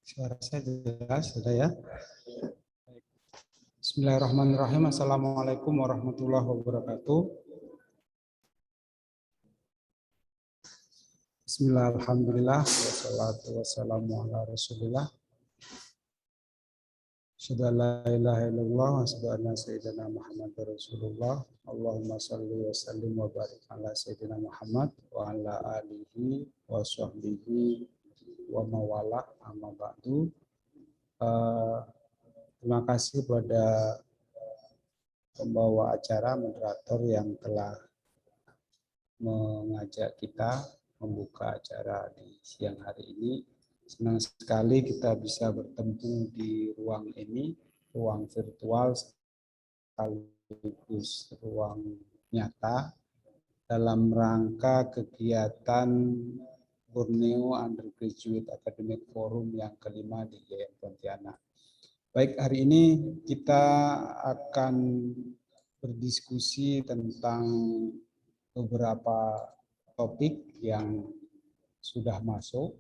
Suara saya jelas, sudah ya. Bismillahirrahmanirrahim. Assalamualaikum warahmatullahi wabarakatuh. Bismillah, alhamdulillah, wassalatu wassalamu ala rasulillah. Asyhadu an la ilaha illallah, wa asyhadu anna sayyidina Muhammad rasulullah. Allahumma salli wa sallim wa barik ala sayyidina Muhammad wa ala alihi wa sahbihi wa mawala amma ba'du. Terima kasih kepada pembawa acara, moderator yang telah mengajak kita membuka acara di siang hari ini. Senang sekali kita bisa bertemu di ruang ini, ruang virtual sekaligus ruang nyata dalam rangka kegiatan Borneo Undergraduate Academic Forum yang kelima di IAIN Pontianak. Baik, hari ini kita akan berdiskusi tentang beberapa topik yang sudah masuk.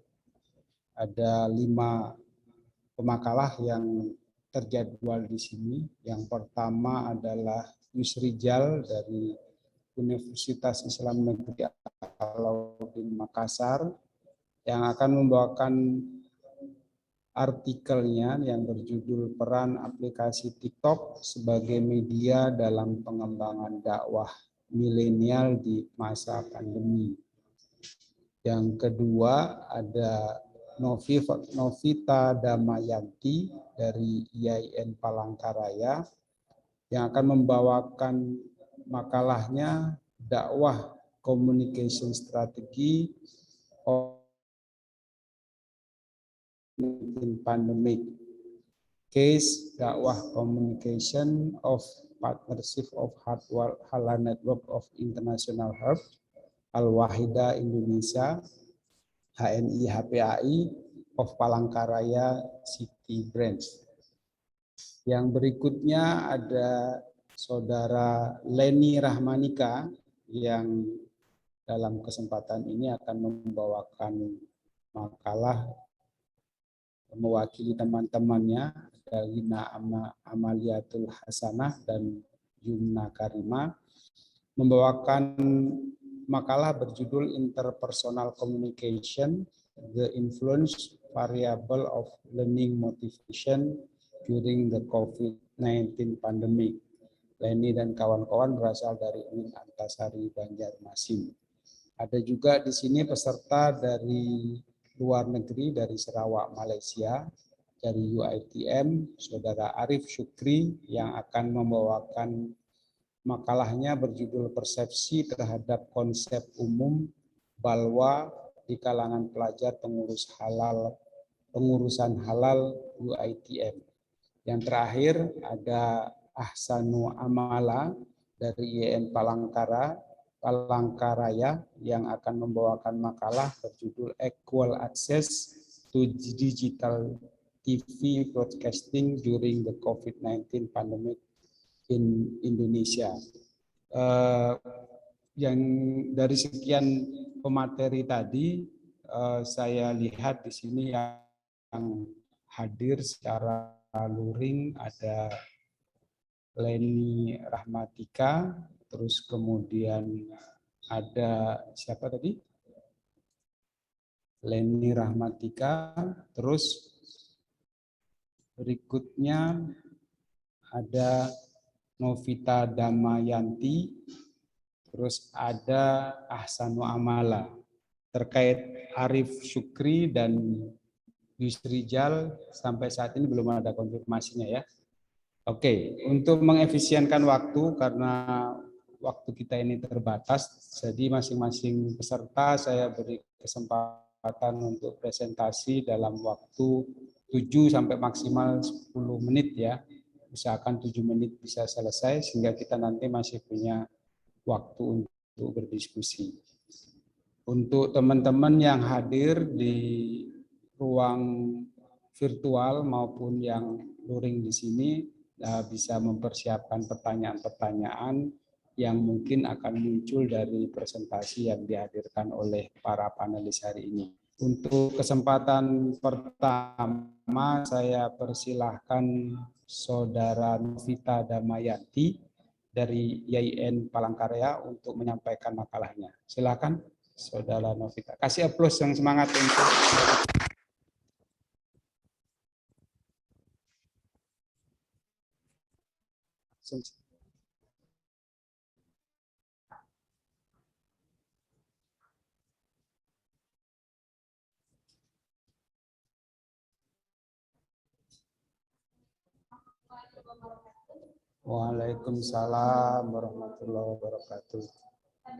Ada 5 pemakalah yang terjadwal di sini. Yang pertama adalah Yusrijal dari Universitas Islam Negeri Alauddin Makassar yang akan membawakan artikelnya yang berjudul Peran Aplikasi TikTok sebagai Media dalam Pengembangan Dakwah Milenial di Masa Pandemi. Yang kedua ada Novita Damayanti dari IAIN Palangkaraya yang akan membawakan makalahnya Dakwah Communication Strategy of Pandemic, Case Dakwah Communication of Partnership of Halal Network of International Health Al-Wahida Indonesia HNI HPAI of Palangkaraya City Branch. Yang berikutnya ada Saudara Leni Rahmanika yang dalam kesempatan ini akan membawakan makalah mewakili teman-temannya, ada Lina Amaliatul Hasanah dan Yumna Karima, membawakan makalah berjudul Interpersonal Communication, The Influence Variable of Learning Motivation During the COVID-19 Pandemic. Leni dan kawan-kawan berasal dari UIN Antasari Banjarmasin. Ada juga di sini peserta dari luar negeri, dari Sarawak, Malaysia, dari UITM, Saudara Arif Syukri yang akan membawakan makalahnya berjudul Persepsi terhadap Konsep Umum Balwa di kalangan pelajar pengurusan halal UITM. Yang terakhir ada Ahsanu Amala dari IAIN Palangkaraya yang akan membawakan makalah berjudul Equal Access to Digital TV Broadcasting During the COVID-19 Pandemic in Indonesia. Yang dari sekian pemateri tadi, saya lihat di sini yang hadir secara luring ada Leni Rahmatika, terus kemudian ada siapa tadi? Leni Rahmatika, terus berikutnya ada Novita Damayanti, terus ada Ahsanu Amala. Terkait Arif Syukri dan Yusrijal sampai saat ini belum ada konfirmasinya ya. Oke, untuk mengefisienkan waktu karena waktu kita ini terbatas, jadi masing-masing peserta saya beri kesempatan untuk presentasi dalam waktu 7 sampai maksimal 10 menit ya. Usahakan 7 menit bisa selesai sehingga kita nanti masih punya waktu untuk berdiskusi. Untuk teman-teman yang hadir di ruang virtual maupun yang luring di sini bisa mempersiapkan pertanyaan-pertanyaan yang mungkin akan muncul dari presentasi yang dihadirkan oleh para panelis hari ini. Untuk kesempatan pertama saya persilahkan Saudara Novita Damayanti dari YIN Palangkaraya untuk menyampaikan makalahnya. Silakan Saudara Novita. Kasih aplaus yang semangat untuk Waalaikumsalam warahmatullahi wabarakatuh.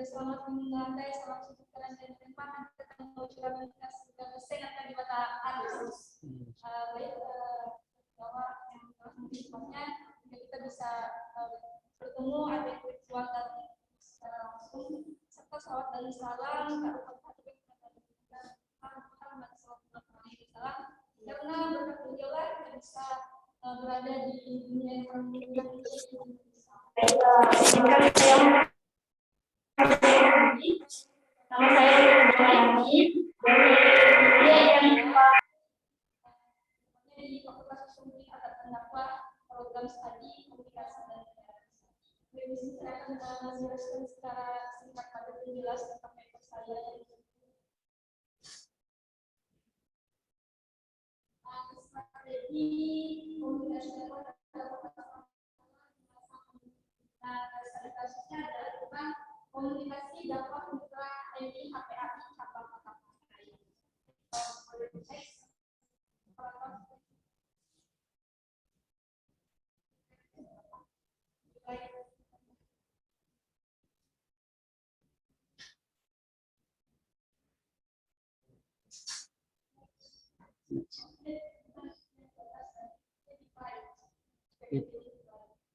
Selamat mengulantai, selamat sejahtera dan berlimpah kita mengucapkan kita segala kesehatan di mata Allah. Baik, bahwa yang sebabnya kita bisa bertemu ada virtual dan secara langsung serta salawat dan salam karena berkat beliaulah kita bisa berada di dunia yang termulia ini. Nama saya Damayanti dari di Fakultas Hukum Adat dan Dakwah program studi komunikasi dan komunikasi. Saya akan menjelaskan secara singkat pada penjelas tentang paper saya. Strategi komunikasi dakwah strategi kasusnya adalah tentang komunikasi dakwah mitra MI HPAI cabang Kota Palangkaraya.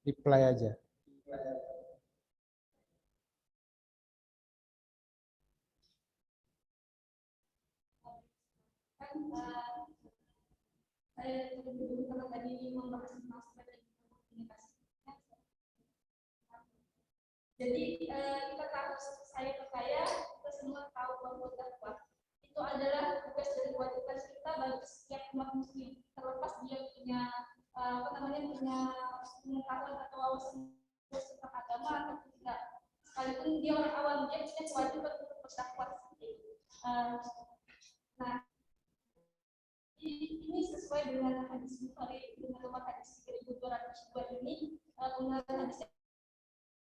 Reply aja. Saya kalau tadi membahas tentang strategi komunikasi. Jadi kita tahu, saya percaya kita semua tahu bahwa dakwah itu adalah tugas dan kewajiban kita bagi setiap umat muslim, terlepas dia punya punya pengetahuan atau wawasan tentang agama atau tidak. Sekalipun dia orang awam, dia punya kewajiban untuk berdakwah. Nah, ini sesuai dengan hadis Bukhari, dengan nomor hadis 3202 ini, mengenai hadis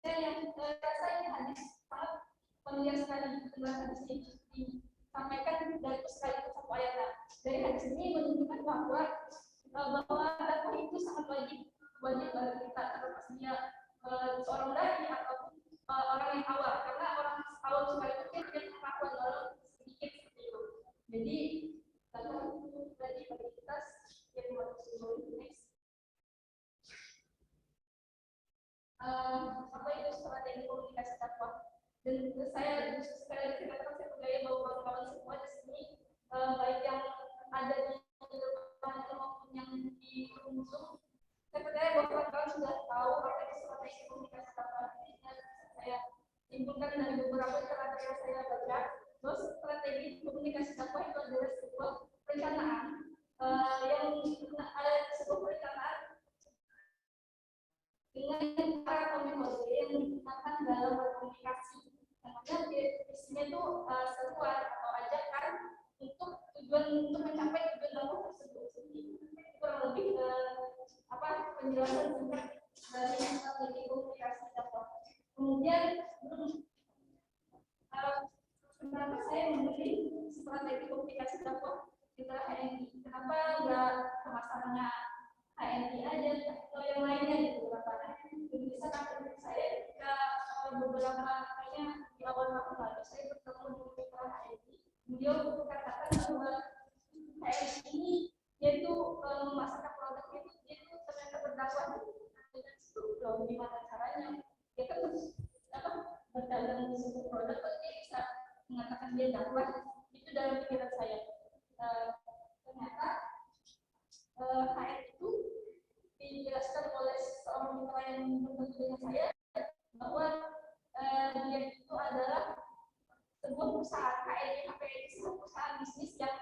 yang rasanya hadis sangat familiar sekali dengan hadis ini disampaikan dari sekali satu ayat. Dari hadis ini menunjukkan bahwa dakwah itu sangat wajib bagi kita, terlepas dia seorang dai ataupun orang yang awam, karena orang awam sekalipun dia punya pengetahuan walau sedikit seperti itu. Jadi dakwah itu bagi kita yang manusia. Apa itu strategi komunikasi dakwah? Dan saya sekali lagi katakan, saya percaya bahwa kawan-kawan semua di sini, baik yang ada di depan maupun yang di ujung, saya percaya bahwa kawan-kawan sudah tahu apa itu strategi komunikasi dakwah. Saya simpulkan dari beberapa cerita yang saya baca, bahwa strategi komunikasi dakwah itu adalah sebuah perencanaan yang ada sebuah perencanaan dengan para komunikasi yang digunakan dalam berkomunikasi. Namanya isinya itu seruan atau ajakan untuk tujuan untuk mencapai tujuan dakwah tersebut. Kurang lebih penjelasan singkat dari strategi komunikasi dakwah. Kemudian kenapa saya memilih strategi komunikasi dakwah kita HNI? Kenapa enggak pemasarannya HNI aja atau yang lainnya gitu? Bisa kan saya ketika beberapa kalinya di awal tahun lalu saya bertemu dengan mitra HNI, beliau katakan bahwa HNI ini yaitu memasarkan produknya itu ternyata berdakwah dengan itu gimana caranya? Ya kan berdagang di sebuah produk dia bisa mengatakan dia dakwah. Itu dalam pikiran saya. Ternyata HNI itu dijelaskan oleh seorang mitra yang bertemu dengan saya bahwa dia itu adalah sebuah perusahaan HNI sebuah perusahaan bisnis yang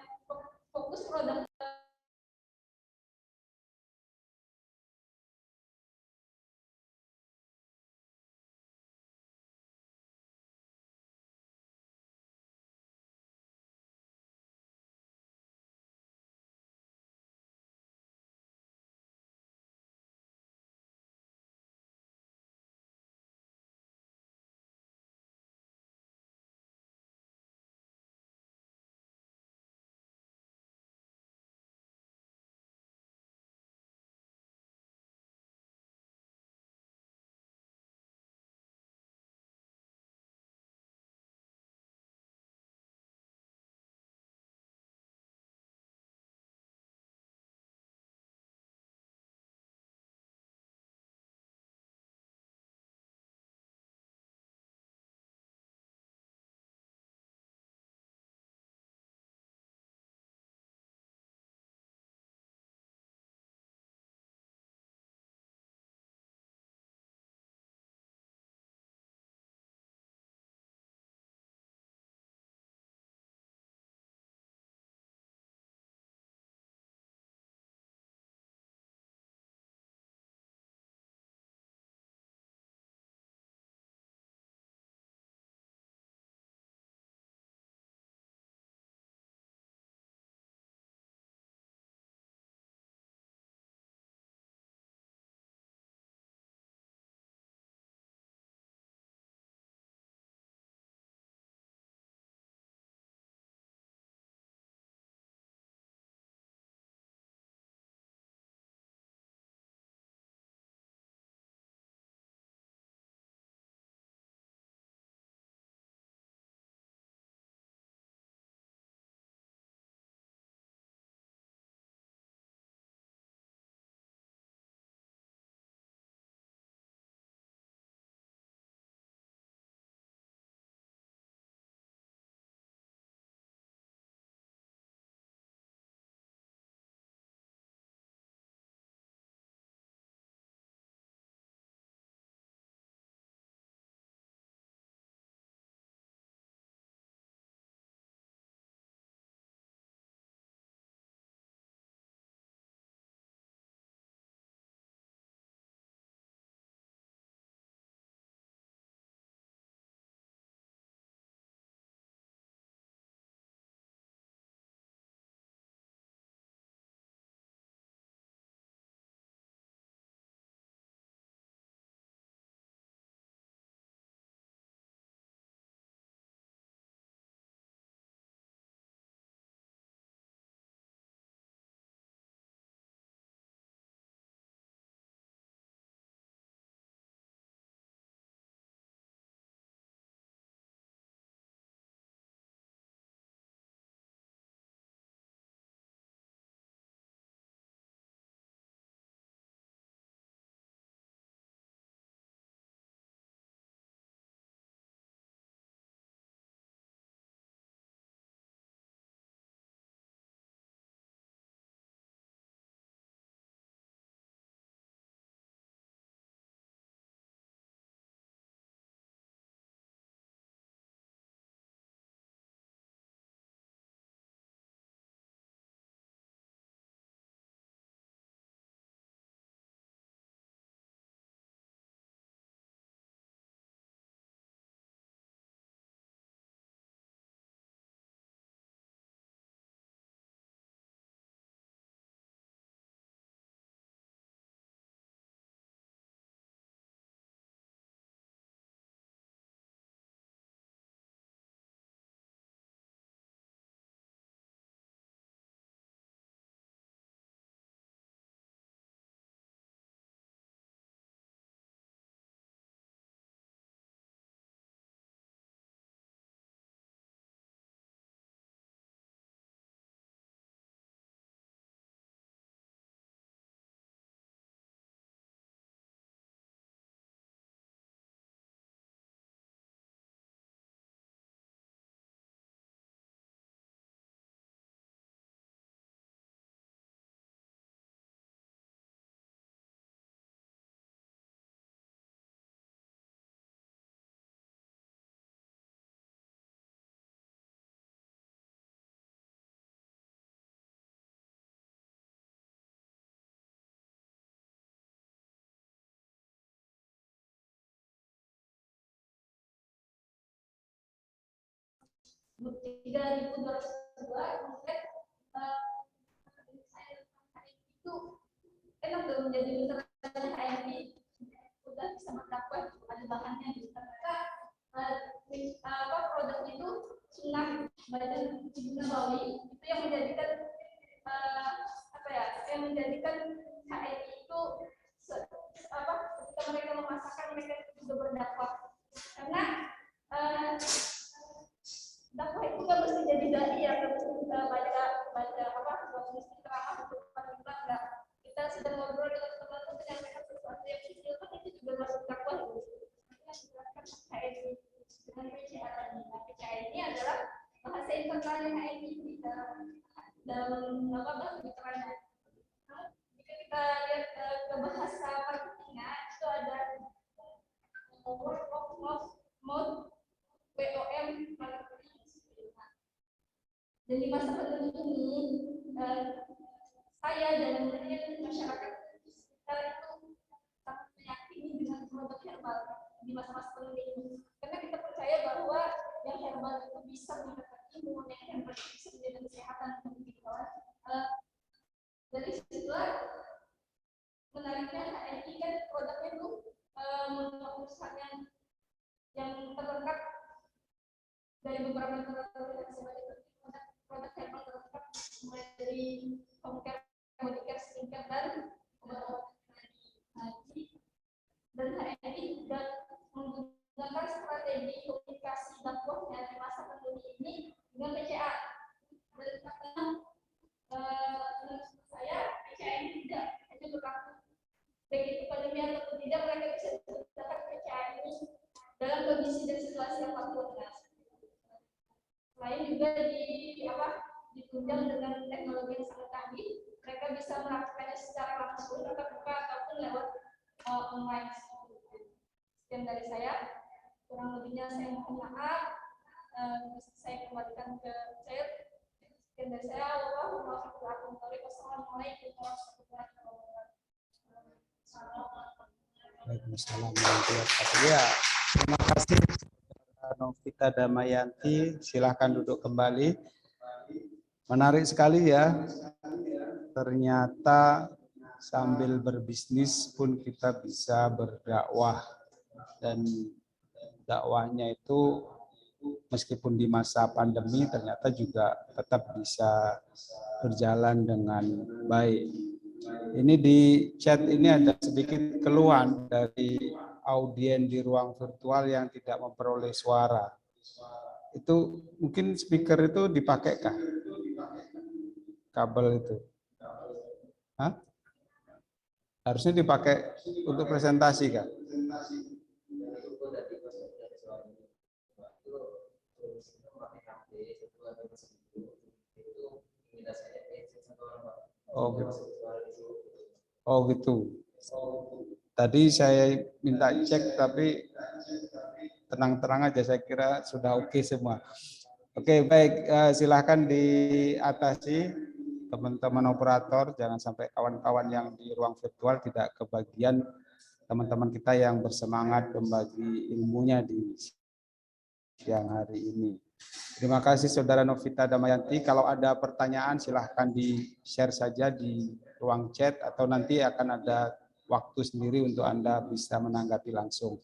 3.202 kemudian itu enak dong menjadi literasi HMI, udah bisa berdakwah, ada bahannya gitu. Ternyata produk itu sunnah badan Ibnu Nawawi itu yang menjadikan yang menjadikan HMI itu ketika mereka memasakkan mereka juga berdakwah, karena dakwah itu nggak mesti jadi dai ya, nggak mesti baca nggak mesti ceramah untuk kita, nggak, kita sedang ngobrol dengan teman untuk menyampaikan sesuatu yang kecil kan itu juga masuk dakwah gitu. HMI dengan PCA tadi, PCA ini adalah bahasa internal HMI dalam bahasa literasi. Jika kita lihat ke bahasa marketingnya itu ada word of mouth WOM marketing. Dan di masa pandemi ini saya dan mungkin masyarakat sekitar itu sangat meyakini dengan produk herbal di masa-masa pandemi ini, karena kita percaya bahwa yang herbal itu bisa meningkatkan imun, yang herbal itu bisa menjaga kesehatan gitu. Dari situlah menariknya HMI kan produknya itu merupakan yang terlengkap dari beberapa negara sebagai produk herbal terlengkap, mulai dari home care, body care, skincare, dan obat-obatan haji. Dan HMI juga menggunakan strategi komunikasi dakwahnya di masa pandemi ini dengan PCA. Dan karena saya PCA ini tidak hanya berlaku baik itu pandemi ataupun tidak, mereka bisa menggunakan PCA ini dalam kondisi dan situasi apapun. Selain juga ditunjang dengan teknologi yang sangat canggih, mereka bisa melakukannya secara langsung tatap muka ataupun lewat online. Sekian dari saya, kurang lebihnya saya mohon maaf. Saya kembalikan ke saya. Sekian dari saya. Assalamualaikum warahmatullahi wabarakatuh. Waalaikumsalam warahmatullahi wabarakatuh. Ya, terima kasih Novita Damayanti, silahkan duduk kembali. Menarik sekali ya, ternyata sambil berbisnis pun kita bisa berdakwah, dan dakwahnya itu meskipun di masa pandemi ternyata juga tetap bisa berjalan dengan baik. Ini di chat ini ada sedikit keluhan dari audien di ruang virtual yang tidak memperoleh suara. Itu mungkin speaker itu dipakai kah? Kabel itu. Hah? Harusnya dipakai untuk presentasi kah? Oh gitu. Oh gitu. Tadi saya minta cek tapi tenang-tenang aja, saya kira sudah oke semua. Oke, baik, silahkan diatasi teman-teman operator, jangan sampai kawan-kawan yang di ruang virtual tidak kebagian teman-teman kita yang bersemangat membagi ilmunya di siang hari ini. Terima kasih Saudara Novita Damayanti. Kalau ada pertanyaan silahkan di-share saja di ruang chat atau nanti akan ada waktu sendiri untuk Anda bisa menanggapi langsung.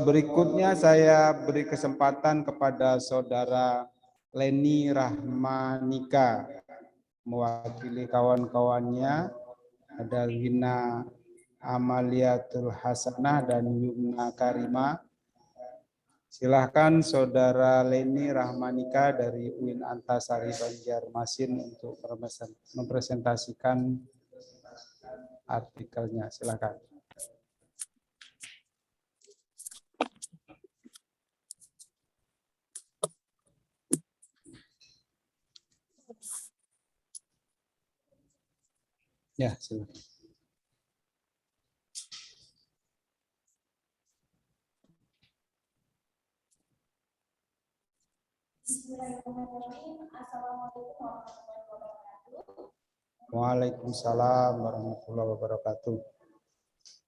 Berikutnya saya beri kesempatan kepada Saudara Leni Rahmanika mewakili kawan-kawannya, ada Lina Amaliatul Hasanah dan Yumna Karima. Silahkan Saudara Leni Rahmanika dari UIN Antasari Banjarmasin untuk mempresentasikan artikelnya. Silahkan. Ya, silakan. Bismillahirrahmanirrahim. Assalamualaikum warahmatullahi wabarakatuh. Waalaikumsalam warahmatullahi wabarakatuh.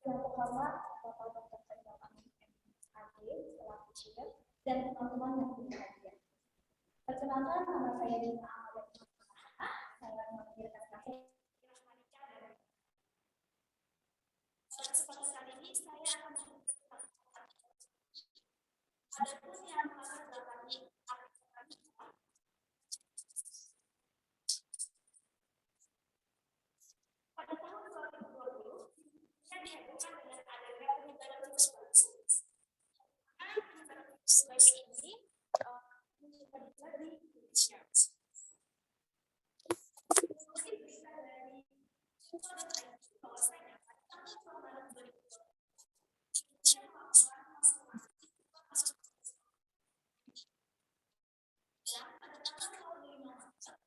Yang pertama, Bapak Dr. Bapak MAG selaku Chair. dan teman-teman yang berbahagia. Perkenalkan, nama saya Dina Amalia. Saya mengajarkan kasih. Pada kesempatan kali ini saya akan menjelaskan adapun yang akan dilakukan pada tahun 2020 yang dihubungkan dengan adanya penyebaran virus baru. Virus ini menyebar di Indonesia. Mungkin bisa dari info dan IT bahwasanya pada tahun Maret 2020 Indonesia melakukan transformasi dan pada tanggal 25 Maret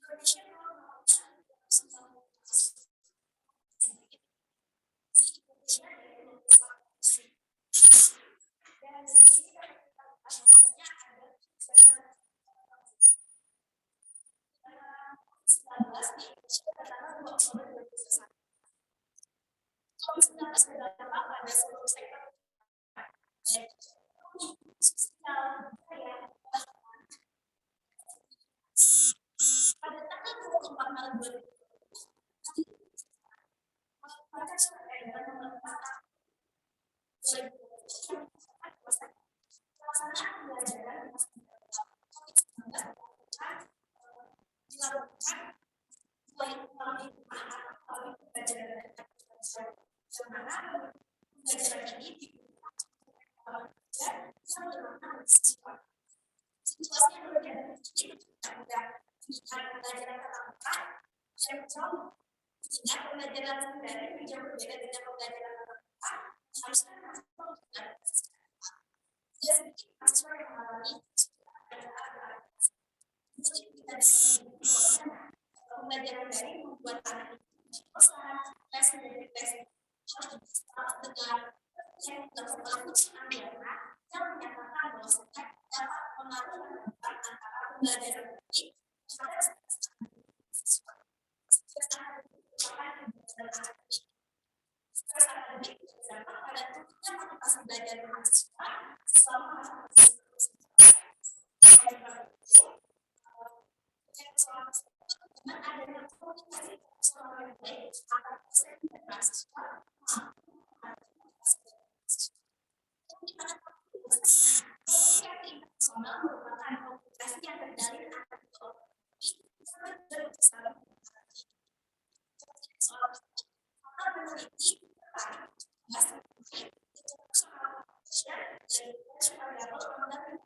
Indonesia melakukan dan di sini kita bahwasanya ada 19 di Indonesia pada tanggal 2 Oktober 2021. COVID-19 berdampak pada seluruh sektor sosial, budaya, pada tanggal 24 Maret 2020 maka edaran nomor 4 pelaksanaan pembelajaran COVID-19 dilakukan mulai melalui pembelajaran pembelajaran ini dilakukan yang bermakna siswa. Situasi yang berbeda ini tidak mudah dengan pembelajaran tatap muka yang jauh sehingga pembelajaran daring yang berbeda dengan pembelajaran tatap muka harusnya melakukan tidak sedikit mahasiswa yang mengalami mungkin kita bisa pembelajaran daring membuat anak tes menjadi tes dengan yang terlalu anggaran yang menyatakan bahwa dapat pengaruh antara pembelajaran daring pada siswa. Stres akademik berdampak pada turunnya motivasi belajar mahasiswa selama masa dengan adanya komunikasi yang baik antara dosen dan mahasiswa. Komunikasi internasional merupakan komunikasi yang terjalin antara dua orang sangat berbesar soal maka peneliti tertarik bahas mengenai internasional dan variabel pengendalian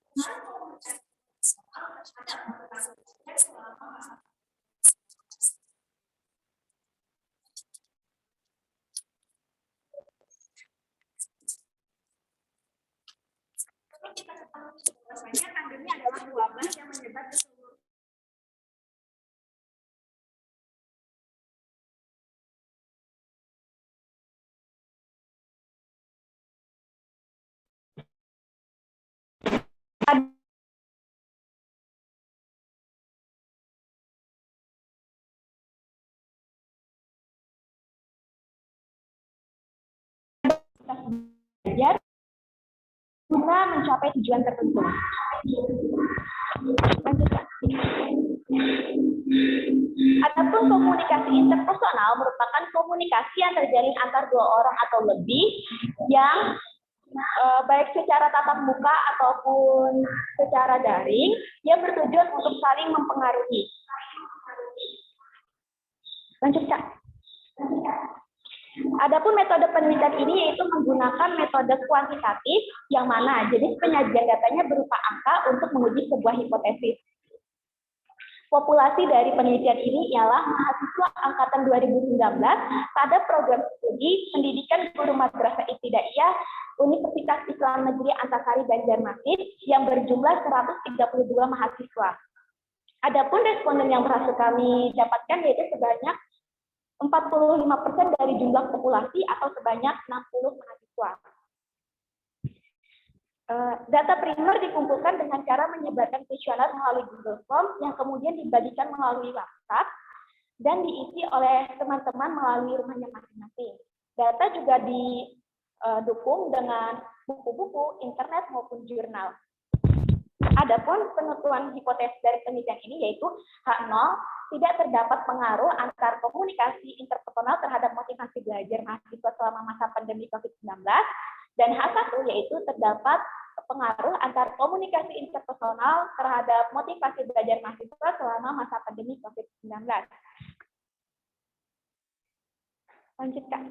pengaruh komunikasi internasional terhadap motivasi belajar selama masa. Kita ketahui bahwasanya pandemi adalah wabah yang menyebar ke seluruh belajar guna mencapai tujuan tertentu. Adapun komunikasi interpersonal merupakan komunikasi yang terjalin antar dua orang atau lebih yang baik secara tatap muka ataupun secara daring yang bertujuan untuk saling mempengaruhi. Lanjut, Kak. Adapun metode penelitian ini yaitu menggunakan metode kuantitatif yang mana jenis penyajian datanya berupa angka untuk menguji sebuah hipotesis. Populasi dari penelitian ini ialah mahasiswa angkatan 2019 pada program studi pendidikan guru madrasah ibtidaiyah Universitas Islam Negeri Antasari Banjarmasin yang berjumlah 132 mahasiswa. Adapun responden yang berhasil kami dapatkan yaitu sebanyak 45% dari jumlah populasi atau sebanyak 60 mahasiswa. Data primer dikumpulkan dengan cara menyebarkan kuesioner melalui Google Form yang kemudian dibagikan melalui WhatsApp dan diisi oleh teman-teman melalui rumahnya masing-masing. Data juga didukung dengan buku-buku, internet maupun jurnal. Adapun penentuan hipotesis dari penelitian ini yaitu H0 tidak terdapat pengaruh antar komunikasi interpersonal terhadap motivasi belajar mahasiswa selama masa pandemi COVID-19, dan H1 yaitu terdapat pengaruh antar komunikasi interpersonal terhadap motivasi belajar mahasiswa selama masa pandemi COVID-19. Lanjutkan.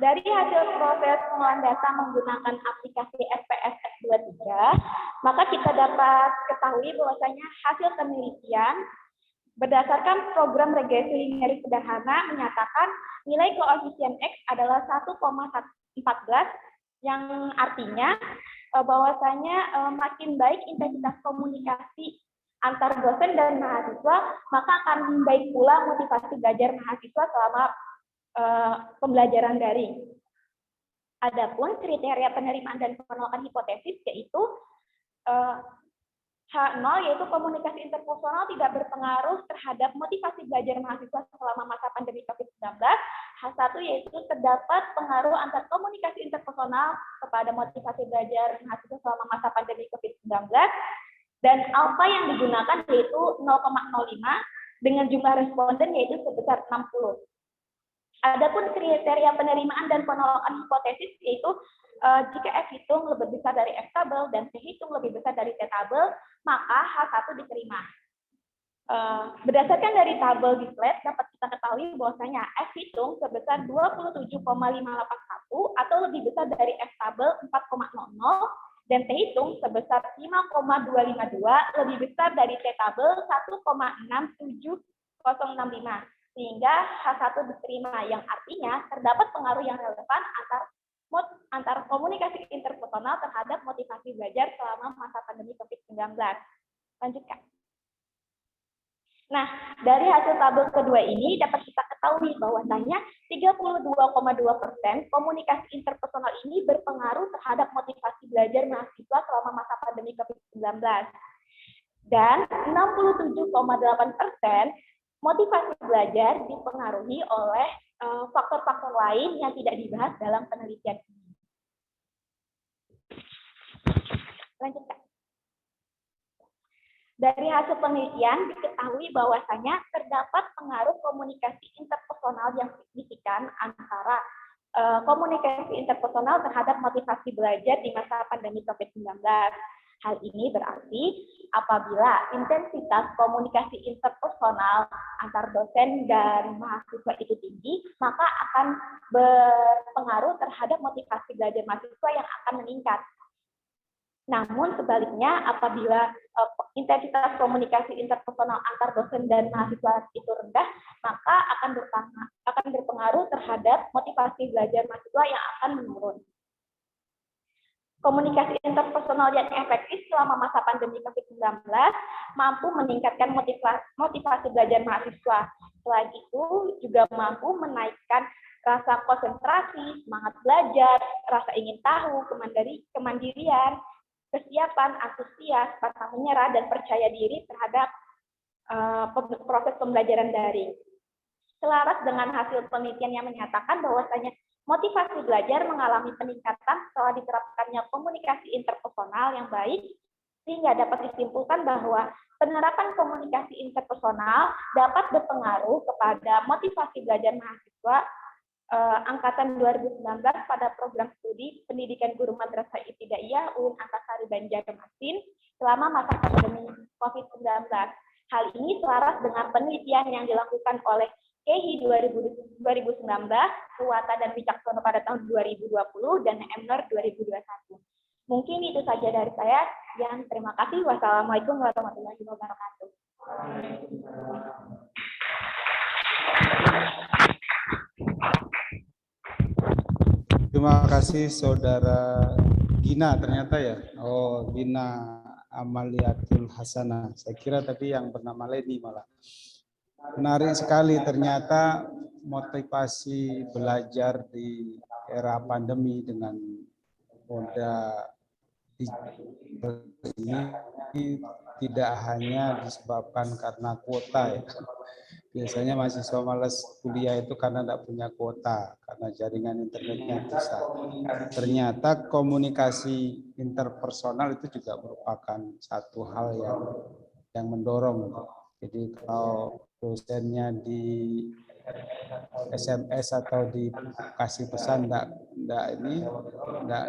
Dari hasil proses pengolahan data menggunakan aplikasi SPS S23, maka kita dapat ketahui bahwasanya hasil penelitian berdasarkan program regresi linear sederhana menyatakan nilai koefisien X adalah 1,14, yang artinya bahwasanya makin baik intensitas komunikasi antar dosen dan mahasiswa, maka akan baik pula motivasi belajar mahasiswa selama pembelajaran daring. Adapun kriteria penerimaan dan penolakan hipotesis yaitu H0 yaitu komunikasi interpersonal tidak berpengaruh terhadap motivasi belajar mahasiswa selama masa pandemi COVID-19. H1 yaitu terdapat pengaruh antar komunikasi interpersonal kepada motivasi belajar mahasiswa selama masa pandemi COVID-19. Dan alfa yang digunakan yaitu 0,05 dengan jumlah responden yaitu sebesar 60. Adapun kriteria penerimaan dan penolakan hipotesis yaitu jika F hitung lebih besar dari F tabel dan T hitung lebih besar dari T tabel, maka H1 diterima. Berdasarkan dari tabel di slide dapat kita ketahui bahwasanya F hitung sebesar 27,581 atau lebih besar dari F tabel 4,00 dan T hitung sebesar 5,252 lebih besar dari T tabel 1,67065. Sehingga H1 diterima, yang artinya terdapat pengaruh yang relevan antar komunikasi interpersonal terhadap motivasi belajar selama masa pandemi COVID-19. Lanjutkan. Nah, dari hasil tabel kedua ini dapat kita ketahui bahwasanya 32,2% komunikasi interpersonal ini berpengaruh terhadap motivasi belajar mahasiswa selama masa pandemi COVID-19. Dan 67,8% motivasi belajar dipengaruhi oleh faktor-faktor lain yang tidak dibahas dalam penelitian ini. Lanjutkan. Dari hasil penelitian diketahui bahwasanya terdapat pengaruh komunikasi interpersonal yang signifikan antara komunikasi interpersonal terhadap motivasi belajar di masa pandemi COVID-19. Hal ini berarti apabila intensitas komunikasi interpersonal antar dosen dan mahasiswa itu tinggi, maka akan berpengaruh terhadap motivasi belajar mahasiswa yang akan meningkat. Namun sebaliknya, apabila intensitas komunikasi interpersonal antar dosen dan mahasiswa itu rendah, maka akan berpengaruh terhadap motivasi belajar mahasiswa yang akan menurun. Komunikasi interpersonal yang efektif selama masa pandemi COVID-19 mampu meningkatkan motivasi belajar mahasiswa. Selain itu, juga mampu menaikkan rasa konsentrasi, semangat belajar, rasa ingin tahu, kemandirian, kesiapan, antusias, pantang menyerah, dan percaya diri terhadap proses pembelajaran daring. Selaras dengan hasil penelitian yang menyatakan bahwasanya motivasi belajar mengalami peningkatan setelah diterapkannya komunikasi interpersonal yang baik, sehingga dapat disimpulkan bahwa penerapan komunikasi interpersonal dapat berpengaruh kepada motivasi belajar mahasiswa angkatan 2019 pada program studi pendidikan guru madrasah ibtidaiyah UIN Antasari Banjarmasin selama masa pandemi COVID-19. Hal ini selaras dengan penelitian yang dilakukan oleh KEHI 2019, Ruwata dan Wicaksono pada tahun 2020, dan MNOR 2021. Mungkin itu saja dari saya. Yang terima kasih. Wassalamualaikum warahmatullahi wabarakatuh. Terima kasih Saudara Gina ternyata ya. Oh, Gina Amaliatul Hasanah. Saya kira tadi yang bernama Leni malah. Menarik sekali, ternyata motivasi belajar di era pandemi dengan moda digital ini tidak hanya disebabkan karena kuota ya, Biasanya mahasiswa malas kuliah itu karena tidak punya kuota, karena jaringan internetnya rusak. Ternyata komunikasi interpersonal itu juga merupakan satu hal yang mendorong. Jadi kalau dosennya di SMS atau dikasih pesan enggak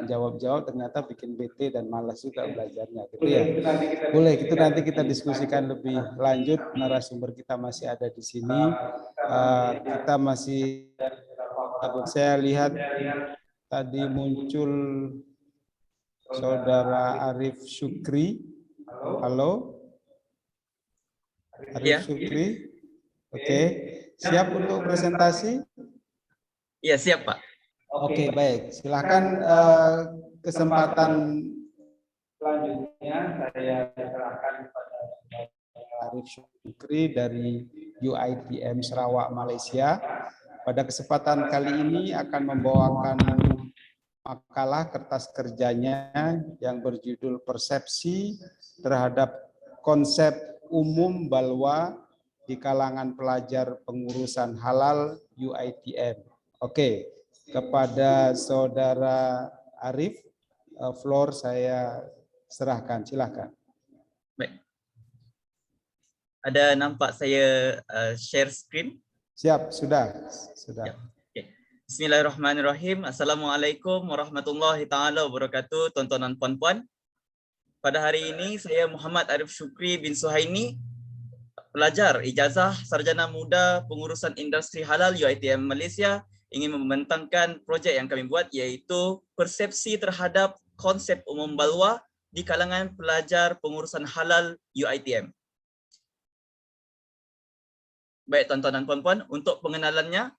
jawab-jawab, ternyata bikin bete dan malas juga belajarnya gitu ya. Boleh, itu nanti kita diskusikan lebih lanjut. Narasumber kita masih ada di sini. Kita masih, saya lihat tadi muncul Saudara Arif Syukri. Halo, Arif Syukri. Oke, siap untuk presentasi? Iya, siap Pak. Oke, baik. Silakan kesempatan selanjutnya saya serahkan kepada Arif Syukri dari UITM Sarawak, Malaysia. Pada kesempatan kali ini akan membawakan makalah kertas kerjanya yang berjudul Persepsi terhadap Konsep Umum Balwa di kalangan pelajar pengurusan halal UITM. Oke, kepada Saudara Arif, floor saya serahkan, silakan. Baik. Ada nampak saya share screen? Siap, sudah. Ya. Okay. Bismillahirrahmanirrahim. Assalamualaikum warahmatullahi taala wabarakatuh, tontonan puan-puan. Pada hari ini saya Muhammad Arif Syukri bin Suhaini, pelajar ijazah sarjana muda pengurusan industri halal UITM Malaysia, ingin membentangkan projek yang kami buat, iaitu persepsi terhadap konsep umum balwa di kalangan pelajar pengurusan halal UITM. Baik tuan-tuan dan puan-puan, untuk pengenalannya,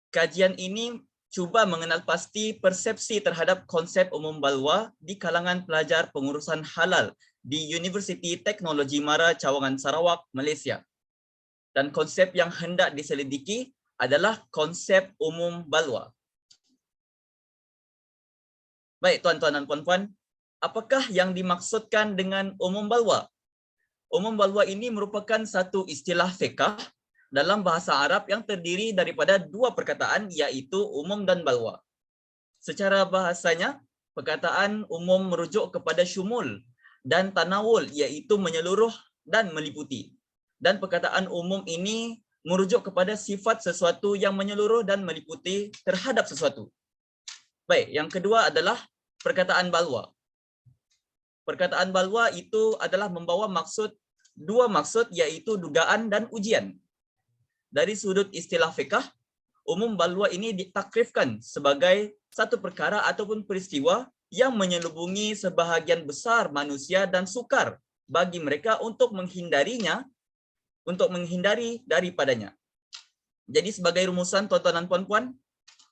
kajian ini cuba mengenal pasti persepsi terhadap konsep umum balwa di kalangan pelajar pengurusan halal di Universiti Teknologi Mara Cawangan, Sarawak, Malaysia. Dan konsep yang hendak diselidiki adalah konsep umum balwa. Baik tuan-tuan dan puan-puan, apakah yang dimaksudkan dengan umum balwa? Umum balwa ini merupakan satu istilah fiqh dalam bahasa Arab yang terdiri daripada dua perkataan, iaitu umum dan balwa. Secara bahasanya, perkataan umum merujuk kepada syumul dan tanawul, iaitu menyeluruh dan meliputi. Dan perkataan umum ini merujuk kepada sifat sesuatu yang menyeluruh dan meliputi terhadap sesuatu. Baik, yang kedua adalah perkataan balwa. Perkataan balwa itu adalah membawa dua maksud, iaitu dugaan dan ujian. Dari sudut istilah fiqh, umum balwa ini ditakrifkan sebagai satu perkara ataupun peristiwa yang menyelubungi sebahagian besar manusia dan sukar bagi mereka untuk menghindari daripadanya. Jadi sebagai rumusan tuan-tuan dan puan-puan,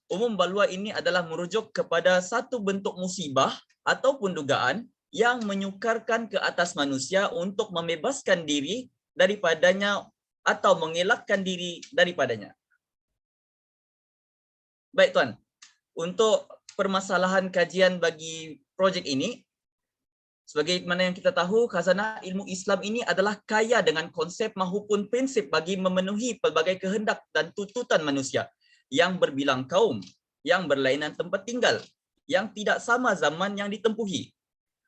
umum balwa ini adalah merujuk kepada satu bentuk musibah ataupun dugaan yang menyukarkan ke atas manusia untuk membebaskan diri daripadanya atau mengelakkan diri daripadanya. Baik tuan, untuk permasalahan kajian bagi projek ini, sebagaimana yang kita tahu, khazanah ilmu Islam ini adalah kaya dengan konsep maupun prinsip bagi memenuhi pelbagai kehendak dan tuntutan manusia yang berbilang kaum, yang berlainan tempat tinggal, yang tidak sama zaman yang ditempuhi.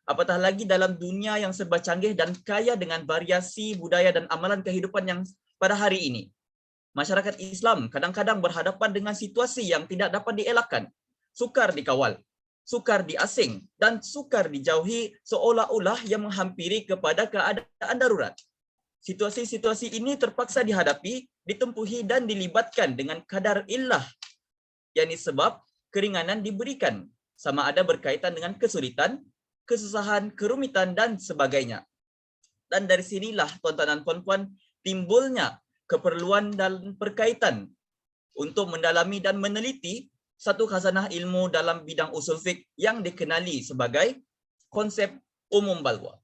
Apatah lagi dalam dunia yang serba canggih dan kaya dengan variasi budaya dan amalan kehidupan yang pada hari ini. Masyarakat Islam kadang-kadang berhadapan dengan situasi yang tidak dapat dielakkan, sukar dikawal, sukar diasing, dan sukar dijauhi seolah-olah yang menghampiri kepada keadaan darurat. Situasi-situasi ini terpaksa dihadapi, ditempuhi, dan dilibatkan dengan kadar illah, yakni sebab keringanan diberikan, sama ada berkaitan dengan kesulitan, kesusahan, kerumitan, dan sebagainya. Dan dari sinilah tuan-tuan dan puan-puan timbulnya keperluan dan berkaitan untuk mendalami dan meneliti satu khazanah ilmu dalam bidang usul fiqh yang dikenali sebagai konsep umum balwa.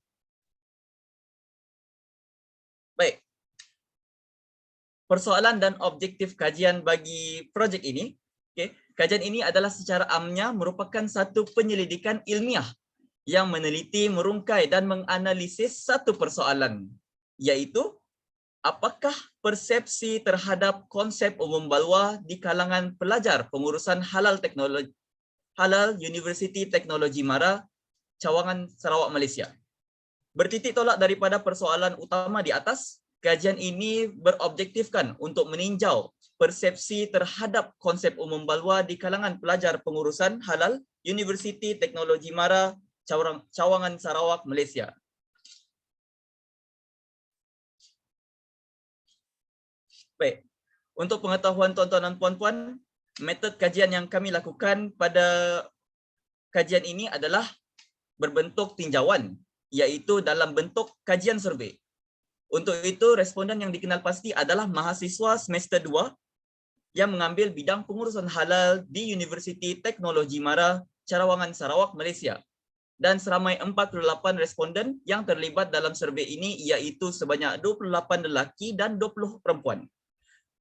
Baik. Persoalan dan objektif kajian bagi projek ini, kajian ini adalah secara amnya merupakan satu penyelidikan ilmiah yang meneliti, merungkai dan menganalisis satu persoalan, yaitu apakah persepsi terhadap konsep umum balwa di kalangan pelajar pengurusan halal Universiti Teknologi Mara, Cawangan, Sarawak, Malaysia? Bertitik tolak daripada persoalan utama di atas, kajian ini berobjektifkan untuk meninjau persepsi terhadap konsep umum balwa di kalangan pelajar pengurusan halal Universiti Teknologi Mara, Cawangan, Sarawak, Malaysia. Baik, untuk pengetahuan tuan-tuan dan puan-puan, metod kajian yang kami lakukan pada kajian ini adalah berbentuk tinjauan, iaitu dalam bentuk kajian survei. Untuk itu, responden yang dikenal pasti adalah mahasiswa semester 2 yang mengambil bidang pengurusan halal di Universiti Teknologi Mara, Cawangan, Sarawak, Malaysia. Dan seramai 48 responden yang terlibat dalam survei ini, iaitu sebanyak 28 lelaki dan 20 perempuan.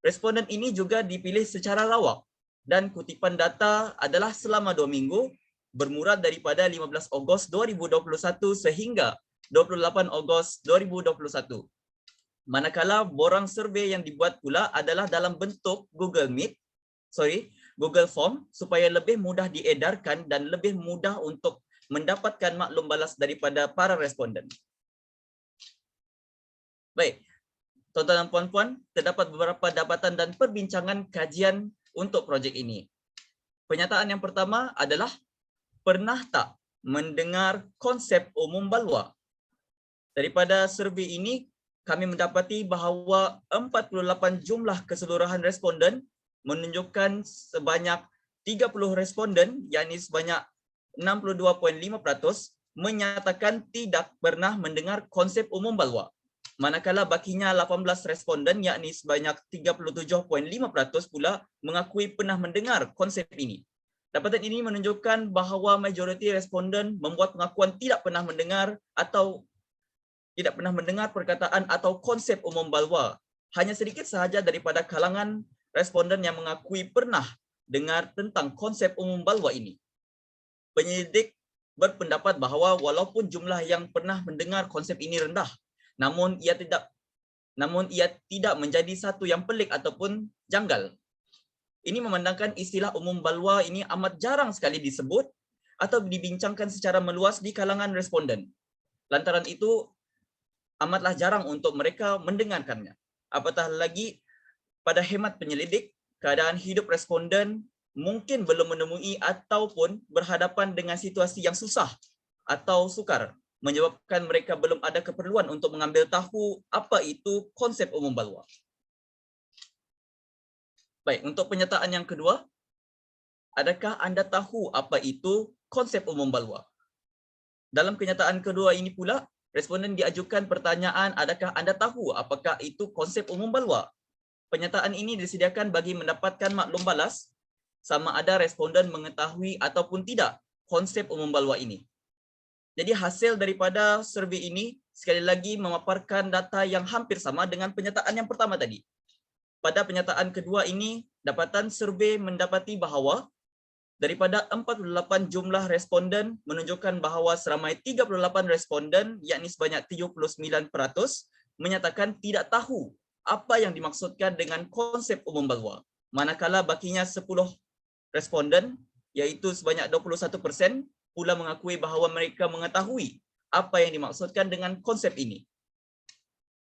Responden ini juga dipilih secara lawak dan kutipan data adalah selama 2 minggu bermula daripada 15 Ogos 2021 sehingga 28 Ogos 2021. Manakala borang survei yang dibuat pula adalah dalam bentuk Google Form supaya lebih mudah diedarkan dan lebih mudah untuk mendapatkan maklum balas daripada para responden. Baik. Tuan-tuan dan puan-puan, terdapat beberapa dapatan dan perbincangan kajian untuk projek ini. Pernyataan yang pertama adalah, pernah tak mendengar konsep umum balwa? Daripada survei ini, kami mendapati bahawa 48 jumlah keseluruhan responden menunjukkan sebanyak 30 responden, yakni sebanyak 62.5% menyatakan tidak pernah mendengar konsep umum balwa. Manakala bakinya 18 responden, yakni sebanyak 37.5% pula mengakui pernah mendengar konsep ini. Dapatan ini menunjukkan bahawa majoriti responden membuat pengakuan tidak pernah mendengar atau tidak pernah mendengar perkataan atau konsep umum balwa. Hanya sedikit sahaja daripada kalangan responden yang mengakui pernah dengar tentang konsep umum balwa ini. Penyelidik berpendapat bahawa walaupun jumlah yang pernah mendengar konsep ini rendah, namun ia tidak menjadi satu yang pelik ataupun janggal. Ini memandangkan istilah umum balwa ini amat jarang sekali disebut atau dibincangkan secara meluas di kalangan responden. Lantaran itu amatlah jarang untuk mereka mendengarkannya. Apatah lagi pada hemat penyelidik, keadaan hidup responden mungkin belum menemui ataupun berhadapan dengan situasi yang susah atau sukar, menyebabkan mereka belum ada keperluan untuk mengambil tahu apa itu konsep umum balwa. Baik, untuk pernyataan yang kedua, adakah anda tahu apa itu konsep umum balwa? Dalam kenyataan kedua ini pula, responden diajukan pertanyaan, adakah anda tahu apakah itu konsep umum balwa? Pernyataan ini disediakan bagi mendapatkan maklum balas sama ada responden mengetahui ataupun tidak konsep umum balwa ini. Jadi hasil daripada survei ini sekali lagi memaparkan data yang hampir sama dengan pernyataan yang pertama tadi. Pada pernyataan kedua ini, dapatan survei mendapati bahawa daripada 48 jumlah responden menunjukkan bahawa seramai 38 responden, yakni sebanyak 79%, menyatakan tidak tahu apa yang dimaksudkan dengan konsep umum balwa. Manakala bakinya 10 responden, iaitu sebanyak 21%, pula mengakui bahawa mereka mengetahui apa yang dimaksudkan dengan konsep ini.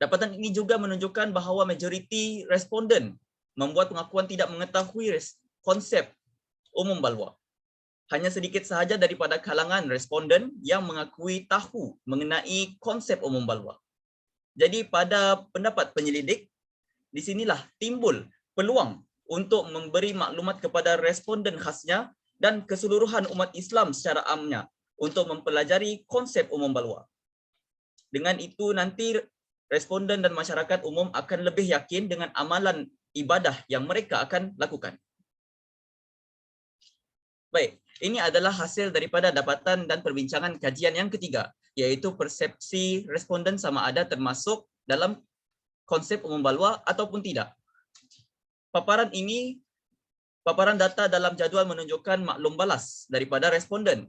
Dapatan ini juga menunjukkan bahawa majoriti responden membuat pengakuan tidak mengetahui konsep umum balwa. Hanya sedikit sahaja daripada kalangan responden yang mengakui tahu mengenai konsep umum balwa. Jadi pada pendapat penyelidik, di sinilah timbul peluang untuk memberi maklumat kepada responden khasnya dan keseluruhan umat Islam secara amnya untuk mempelajari konsep umum balwa. Dengan itu nanti responden dan masyarakat umum akan lebih yakin dengan amalan ibadah yang mereka akan lakukan. Baik, ini adalah hasil daripada dapatan dan perbincangan kajian yang ketiga, yaitu persepsi responden sama ada termasuk dalam konsep umum balwa ataupun tidak. Paparan data dalam jadual menunjukkan maklum balas daripada responden.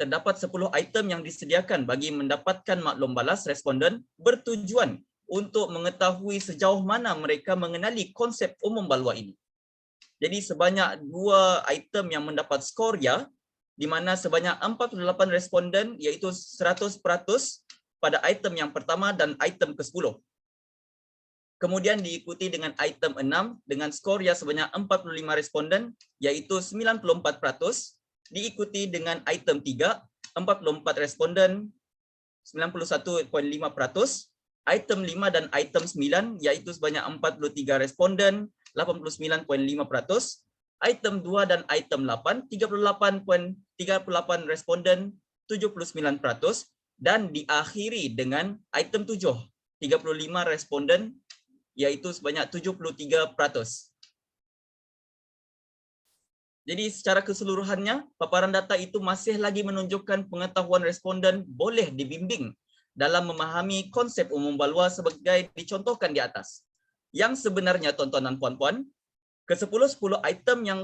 Terdapat 10 item yang disediakan bagi mendapatkan maklum balas responden bertujuan untuk mengetahui sejauh mana mereka mengenali konsep umum balwa ini. Jadi sebanyak 2 item yang mendapat skor ya, di mana sebanyak 48 responden iaitu 100% pada item yang pertama dan item ke-10. Kemudian diikuti dengan item 6 dengan skor ya sebanyak 45 responden iaitu 94%, diikuti dengan item 3 44 responden 91.5%, item 5 dan item 9 yaitu sebanyak 43 responden 89.5%, item 2 dan item 8 38.38 responden 79%, dan diakhiri dengan item 7 35 responden yaitu sebanyak 73%. Jadi secara keseluruhannya, paparan data itu masih lagi menunjukkan pengetahuan responden boleh dibimbing dalam memahami konsep umum balwa sebagai dicontohkan di atas. Yang sebenarnya tontonan puan-puan, ke-10 item yang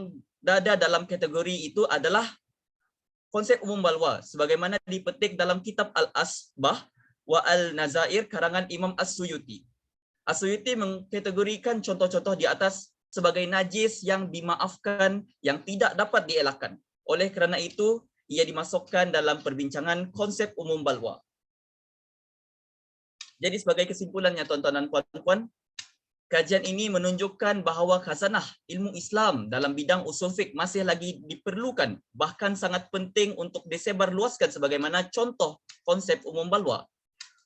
ada dalam kategori itu adalah konsep umum balwa sebagaimana dipetik dalam kitab Al-Asbah wa Al-Nazair karangan Imam As-Suyuti. As-Suyuti mengkategorikan contoh-contoh di atas sebagai najis yang dimaafkan, yang tidak dapat dielakkan. Oleh kerana itu, ia dimasukkan dalam perbincangan konsep umum balwa. Jadi sebagai kesimpulannya tuan-tuan dan puan-puan, kajian ini menunjukkan bahawa khazanah ilmu Islam dalam bidang usul fiqh masih lagi diperlukan, bahkan sangat penting untuk disebarluaskan sebagaimana contoh konsep umum balwa.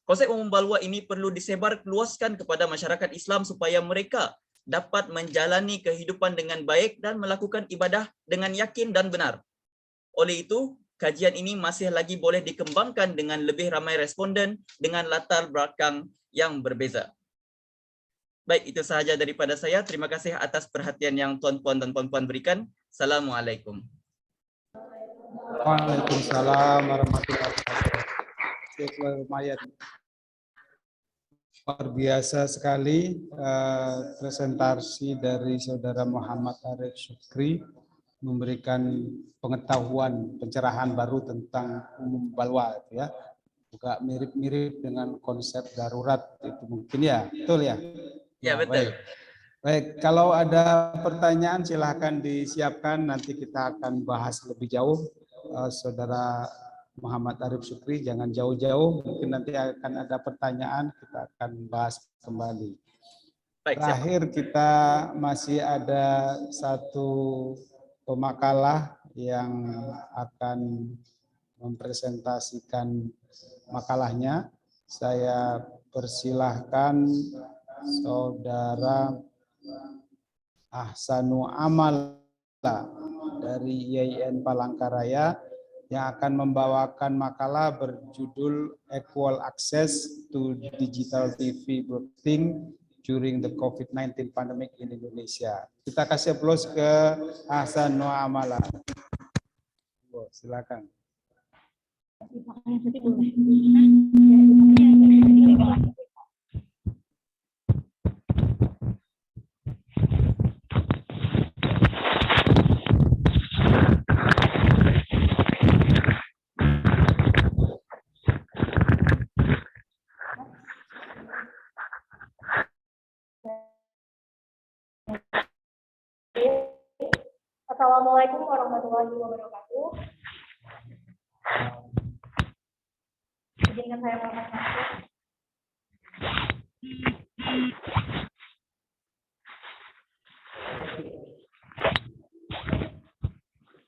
Konsep umum balwa ini perlu disebarluaskan kepada masyarakat Islam supaya mereka dapat menjalani kehidupan dengan baik dan melakukan ibadah dengan yakin dan benar. Oleh itu, kajian ini masih lagi boleh dikembangkan dengan lebih ramai responden dengan latar belakang yang berbeza. Baik, itu sahaja daripada saya. Terima kasih atas perhatian yang tuan-puan dan puan-puan berikan. Assalamualaikum. Waalaikumsalam warahmatullahi wabarakatuh. Lumayan. Luar biasa sekali presentasi dari Saudara Muhammad Arif Syukri memberikan pengetahuan pencerahan baru tentang umum balwa ya. Juga mirip-mirip dengan konsep darurat itu mungkin ya, betul ya? Ya, betul. Baik, kalau ada pertanyaan silahkan disiapkan, nanti kita akan bahas lebih jauh. Saudara Muhammad Arif Syukri, jangan jauh-jauh, mungkin nanti akan ada pertanyaan, kita akan bahas kembali. Baik, terakhir kita masih ada satu pemakalah yang akan mempresentasikan makalahnya. Saya persilahkan Saudara Ahsanu Amala dari IAIN Palangkaraya yang akan membawakan makalah berjudul Equal Access to Digital TV Broadcasting during the COVID-19 Pandemic in Indonesia. Kita kasih aplaus ke Ahsanu Amala. Silakan. Assalamualaikum warahmatullahi wabarakatuh. Izinkan saya melakukan masuk.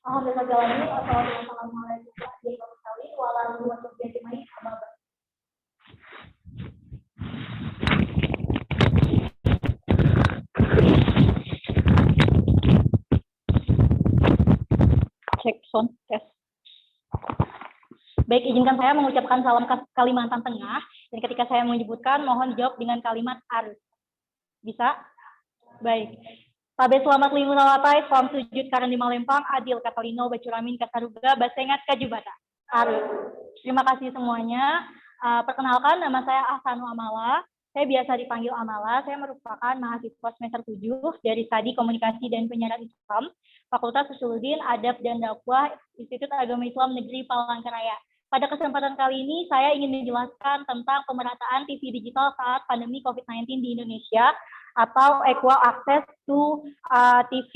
Alhamdulillah, assalamualaikum warahmatullahi wabarakatuh. Cek sound test. Baik, izinkan saya mengucapkan salam Kalimantan Tengah, dan ketika saya menyebutkan mohon dijawab dengan kalimat arus. Bisa? Baik. Tabe selamat lingkungan latai, salam sujud karena di Malempang, adil Katalino, Bacuramin, Kasaruga, Basengat, Kajubata. Arus. Terima kasih semuanya. Perkenalkan, nama saya Ahsanu Amala. Saya biasa dipanggil Amala. Saya merupakan mahasiswa semester 7 dari Studi Komunikasi dan Penyiaran Islam, Fakultas Usuluddin, Adab dan Dakwah, Institut Agama Islam Negeri Palangkaraya. Pada kesempatan kali ini, saya ingin menjelaskan tentang pemerataan TV digital saat pandemi COVID-19 di Indonesia, atau equal access to TV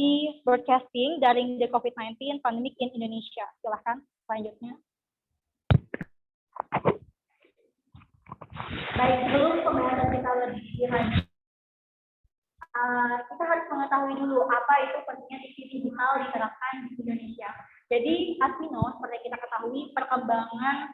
broadcasting during the COVID-19 pandemic in Indonesia. Silahkan selanjutnya. Baik, sebelum pembahasan kita lebih lanjut, kita harus mengetahui dulu apa itu pentingnya TV digital diterapkan di Indonesia. Jadi, as we know, seperti kita ketahui, perkembangan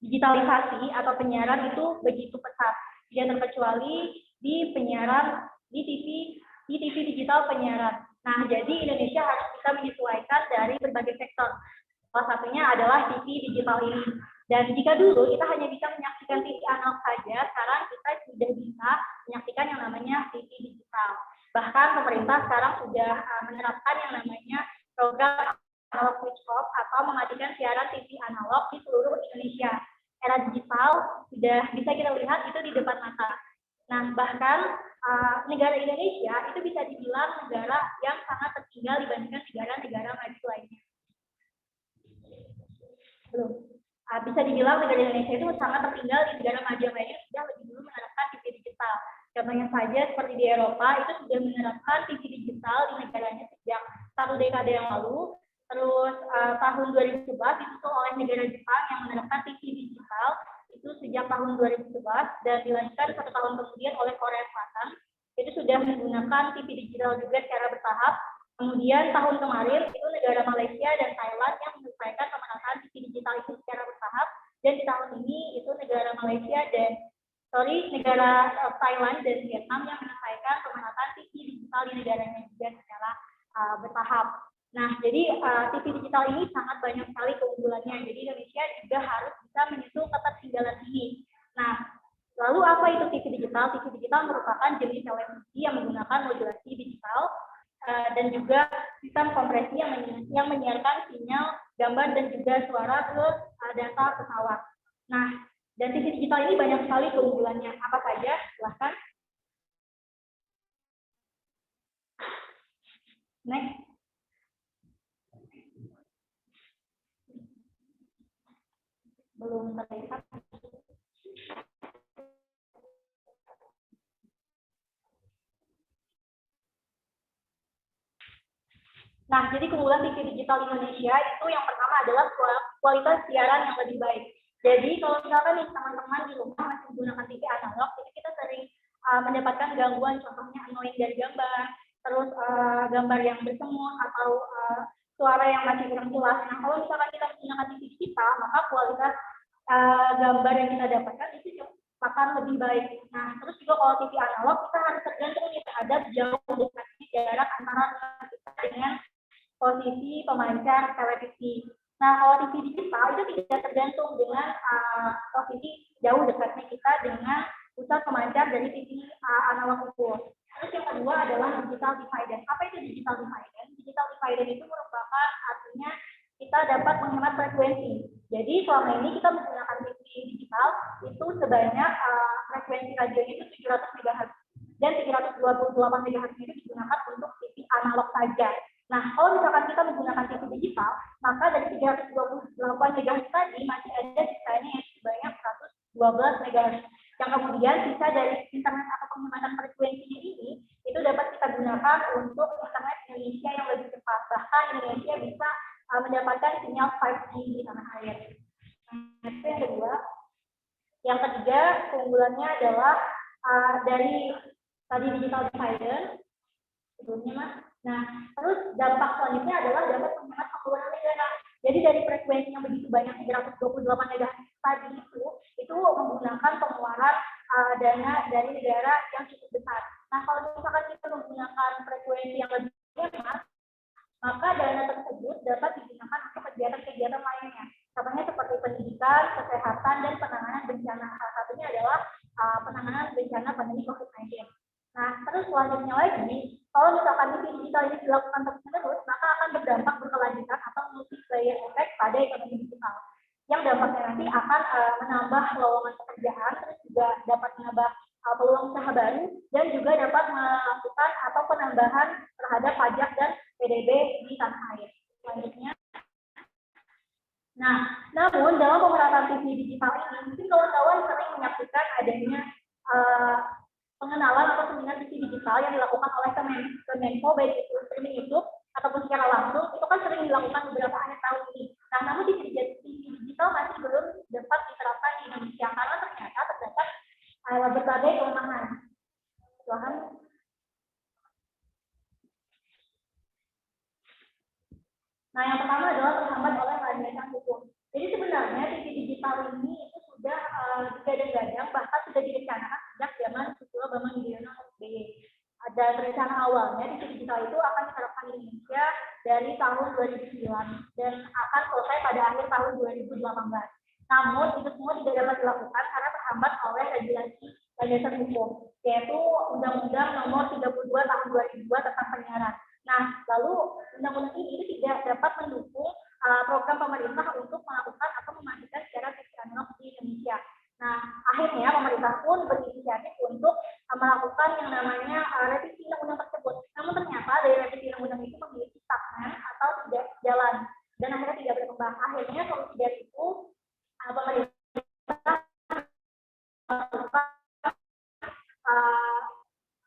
digitalisasi atau penyiaran itu begitu pesat, tidak terkecuali di penyiaran di TV digital penyiaran. Nah, jadi Indonesia harus bisa menyesuaikan dari berbagai sektor. Salah satunya adalah TV digital ini. Dan jika dulu kita hanya bisa menyaksikan TV analog saja, sekarang kita sudah bisa menyaksikan yang namanya TV digital. Bahkan pemerintah sekarang sudah menerapkan yang namanya program analog switch off atau mematikan siaran TV analog di seluruh Indonesia. Era digital sudah bisa kita lihat itu di depan mata. Nah, bahkan negara Indonesia itu bisa dibilang negara yang sangat tertinggal dibandingkan negara-negara maju lainnya. Belum. Bisa dibilang negara Indonesia itu sangat tertinggal di negara maju lainnya sudah lebih dulu menerapkan TV digital. Contohnya saja seperti di Eropa itu sudah menerapkan TV digital di negaranya sejak 1 dekade yang lalu. Terus tahun 2011 disusul oleh negara Jepang yang menerapkan TV digital itu sejak tahun 2011 dan dilanjutkan 1 tahun kemudian oleh Korea Selatan. Itu sudah menggunakan TV digital juga secara bertahap. Kemudian tahun kemarin itu negara Malaysia dan Thailand yang menyelesaikan pemerataan TV digital itu secara bertahap, dan di tahun ini itu negara Thailand dan Vietnam yang menyelesaikan pemerataan TV digital di negaranya juga secara bertahap. Nah, jadi TV digital ini sangat banyak sekali keunggulannya. Jadi Indonesia juga harus bisa menyusul ketertinggalan ini. Nah, lalu apa itu TV digital? TV digital merupakan jenis televisi yang menggunakan modulasi digital dan juga sistem kompresi yang menyiarkan sinyal, gambar, dan juga suara ke data pesawat. Nah, dan TV digital ini banyak sekali keunggulannya. Apa saja? Silahkan. Next. Belum terlihat. Nah, jadi keunggulan TV digital Indonesia itu yang pertama adalah kualitas siaran yang lebih baik. Jadi kalau misalkan nih teman-teman di rumah masih menggunakan TV analog, jadi kita sering mendapatkan gangguan, contohnya annoying dari gambar, terus gambar yang bersemut atau suara yang masih kurang jelas. Nah, kalau misalkan kita menggunakan TV digital, maka kualitas gambar yang kita dapatkan itu akan lebih baik. Nah, terus juga kalau TV analog kita harus tergantung terhadap jauh dekatnya jarak antara kita dengan posisi pemancar televisi. Nah, kalau TV digital itu tidak tergantung dengan posisi jauh dekatnya kita dengan pusat pemancar dari TV analog itu. Terus yang kedua adalah digital dividend. Apa itu digital dividend? Digital dividend itu merupakan artinya kita dapat menghemat frekuensi. Jadi selama ini kita menggunakan TV digital itu sebanyak frekuensi radionya itu 700 MHz dan 328 MHz itu digunakan untuk TV analog saja. Nah, kalau misalkan kita menggunakan TV digital, maka dari 328 MHz tadi masih ada sisanya yang sebanyak 112 MHz. Yang kemudian sisa dari internet atau penghematan frekuensinya ini itu dapat kita gunakan untuk internet Indonesia yang lebih cepat. Bahkan Indonesia bisa mendapatkan sinyal 5G di tanah air. Itu yang kedua. Yang ketiga, keunggulannya adalah dari tadi digital dividend sebelumnya, Mas. Nah, terus dampak selanjutnya adalah dapat menghemat pengeluaran negara. Jadi dari frekuensi yang begitu banyak 328 MHz tadi itu menggunakan pengeluaran dana dari negara yang cukup besar. Nah, kalau misalkan kita menggunakan frekuensi yang lebih hemat, maka dana tersebut dapat digunakan untuk kegiatan-kegiatan lainnya. Contohnya seperti pendidikan, kesehatan, dan penanganan bencana. Salah satunya adalah penanganan bencana pandemi COVID-19. Nah, terus selanjutnya lagi, kalau misalkan TV digital ini dilakukan terus-menerus, maka akan berdampak berkelanjutan atau multiplier effect pada ekonomi digital. Yang dampaknya nanti akan menambah lowongan pekerjaan, terus juga dapat menambah peluang usaha baru, dan juga dapat melakukan atau penambahan terhadap pajak dan PDB di tanah air. Selanjutnya, nah dilakukan oleh Kemenko, baik itu streaming YouTube ataupun secara langsung, itu kan sering dilakukan beberapa akhir tahun ini. Nah, namun TV digital masih belum dapat diterapkan di Indonesia karena ternyata terdapat berbagai kelemahan. Tuhan. Nah, yang pertama adalah terhambat oleh landasan hukum. Jadi sebenarnya TV digital ini itu sudah digadang-gadang, bahkan sudah direncanakan sejak zaman Susilo Bambang Yudhoyono SBY. Ada rencana awalnya TV digital itu akan diterapkan di Indonesia dari tahun 2009 dan akan selesai pada akhir tahun 2018. Namun itu semua tidak dapat dilakukan karena terhambat oleh regulasi landasan hukum, yaitu Undang-Undang Nomor 32 Tahun 2002 tentang penyiaran. Nah, lalu undang-undang ini tidak dapat mendukung program pemerintah untuk melakukan atau memastikan siaran TV analog di Indonesia. Nah, akhirnya pemerintah pun berinisiatif untuk melakukan yang namanya revisi undang-undang tersebut. Namun ternyata dari revisi undang-undang itu memiliki stagnan atau tidak jalan dan akhirnya tidak berkembang. Akhirnya solusi dari itu pemerintah melakukan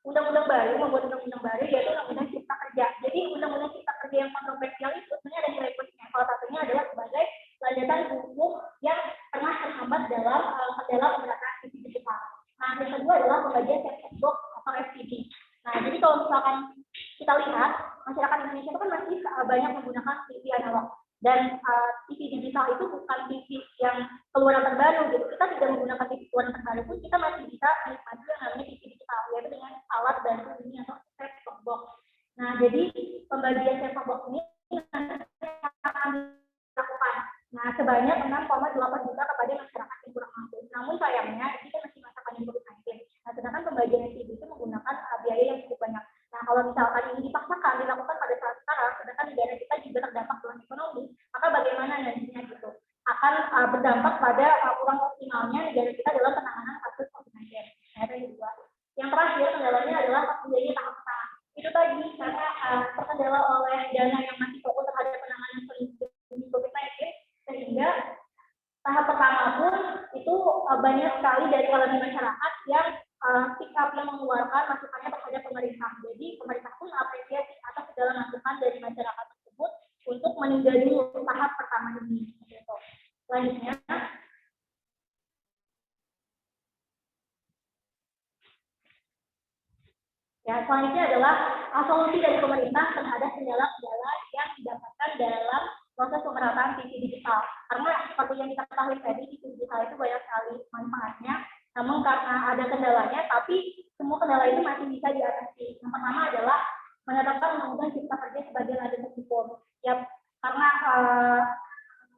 undang-undang baru, membuat undang-undang baru yaitu undang-undang cipta kerja. Jadi undang-undang cipta kerja yang kontroversial itu sebenarnya ada nilai plusnya. Salah satunya adalah sebagai landasan hukum yang pernah terhambat dalam kendala pemerataan TV digital. Nah, yang kedua adalah pembagian set-top box atau FTV. Nah, jadi kalau misalkan kita lihat masyarakat Indonesia itu kan masih banyak menggunakan TV analog dan TV digital itu bukan TV yang keluaran terbaru gitu. Kita tidak menggunakan TV keluaran terbaru pun kita masih bisa menikmati yang namanya TV digital yaitu dengan alat bantu ini atau set-top box. Nah, jadi pembagian set-top box ini akan dilakukan. Nah, sebanyak 6,8 juta kepada masyarakat yang kurang mampu. Namun sayangnya ini kan masih masa pandemi COVID-19. Nah, sedangkan pembagian TV itu menggunakan biaya yang cukup banyak. Nah, kalau misalkan ini dipaksakan dilakukan pada saat sekarang, sedangkan negara kita juga terdampak dalam ekonomi, maka bagaimana nantinya gitu? Akan berdampak pada kurang optimalnya negara kita dalam penanganan kasus COVID-19. Nah, itu yang kedua. Yang terakhir kendalanya adalah pembiayaan tahap pertama. Itu tadi karena terkendala oleh dana yang masih fokus terhadap penanganan pandemi COVID-19, sehingga tahap pertama pun itu banyak sekali dari kalangan masyarakat yang sikap yang mengeluarkan masukannya terhadap pemerintah. Jadi pemerintah pun apresiasi atas segala masukan dari masyarakat tersebut untuk menunda dulu tahap pertama ini. Gitu. Selanjutnya, selanjutnya adalah solusi dari pemerintah terhadap kendala-kendala yang didapatkan dalam proses pemerataan TV digital. Karena seperti yang kita ketahui tadi, TV digital itu banyak sekali manfaatnya, namun karena ada kendalanya, tapi semua kendala itu masih bisa diatasi. Yang pertama adalah menetapkan undang-undang cipta kerja sebagai landasan hukum. Ya, karena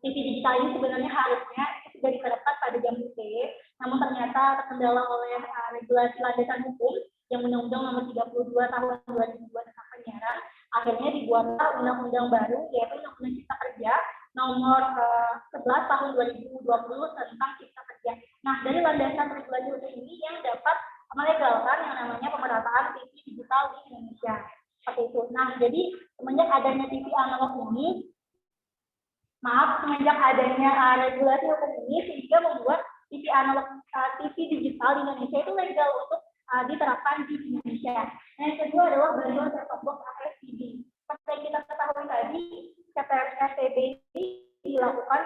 TV digital ini sebenarnya harusnya sudah diterapkan pada zaman SBY, namun ternyata terkendala oleh regulasi landasan hukum yang Undang-Undang Nomor 32 Tahun 2002 tentang penyiaran. Akhirnya dibuatlah undang-undang baru yaitu Undang-Undang Cipta Kerja Nomor 11 Tahun 2020 tentang Cipta Kerja. Nah, dari landasan regulasi hukum ini yang dapat melegalkan yang namanya pemerataan TV digital di Indonesia. Seperti itu. Nah, jadi semenjak adanya TV analog ini, semenjak adanya regulasi hukum ini sehingga membuat TV analog, TV digital di Indonesia itu legal untuk diterapkan di Indonesia. Nah, yang kedua adalah bantuan set-top box atau FTV. Seperti yang kita ketahui tadi, FTV ini dilakukan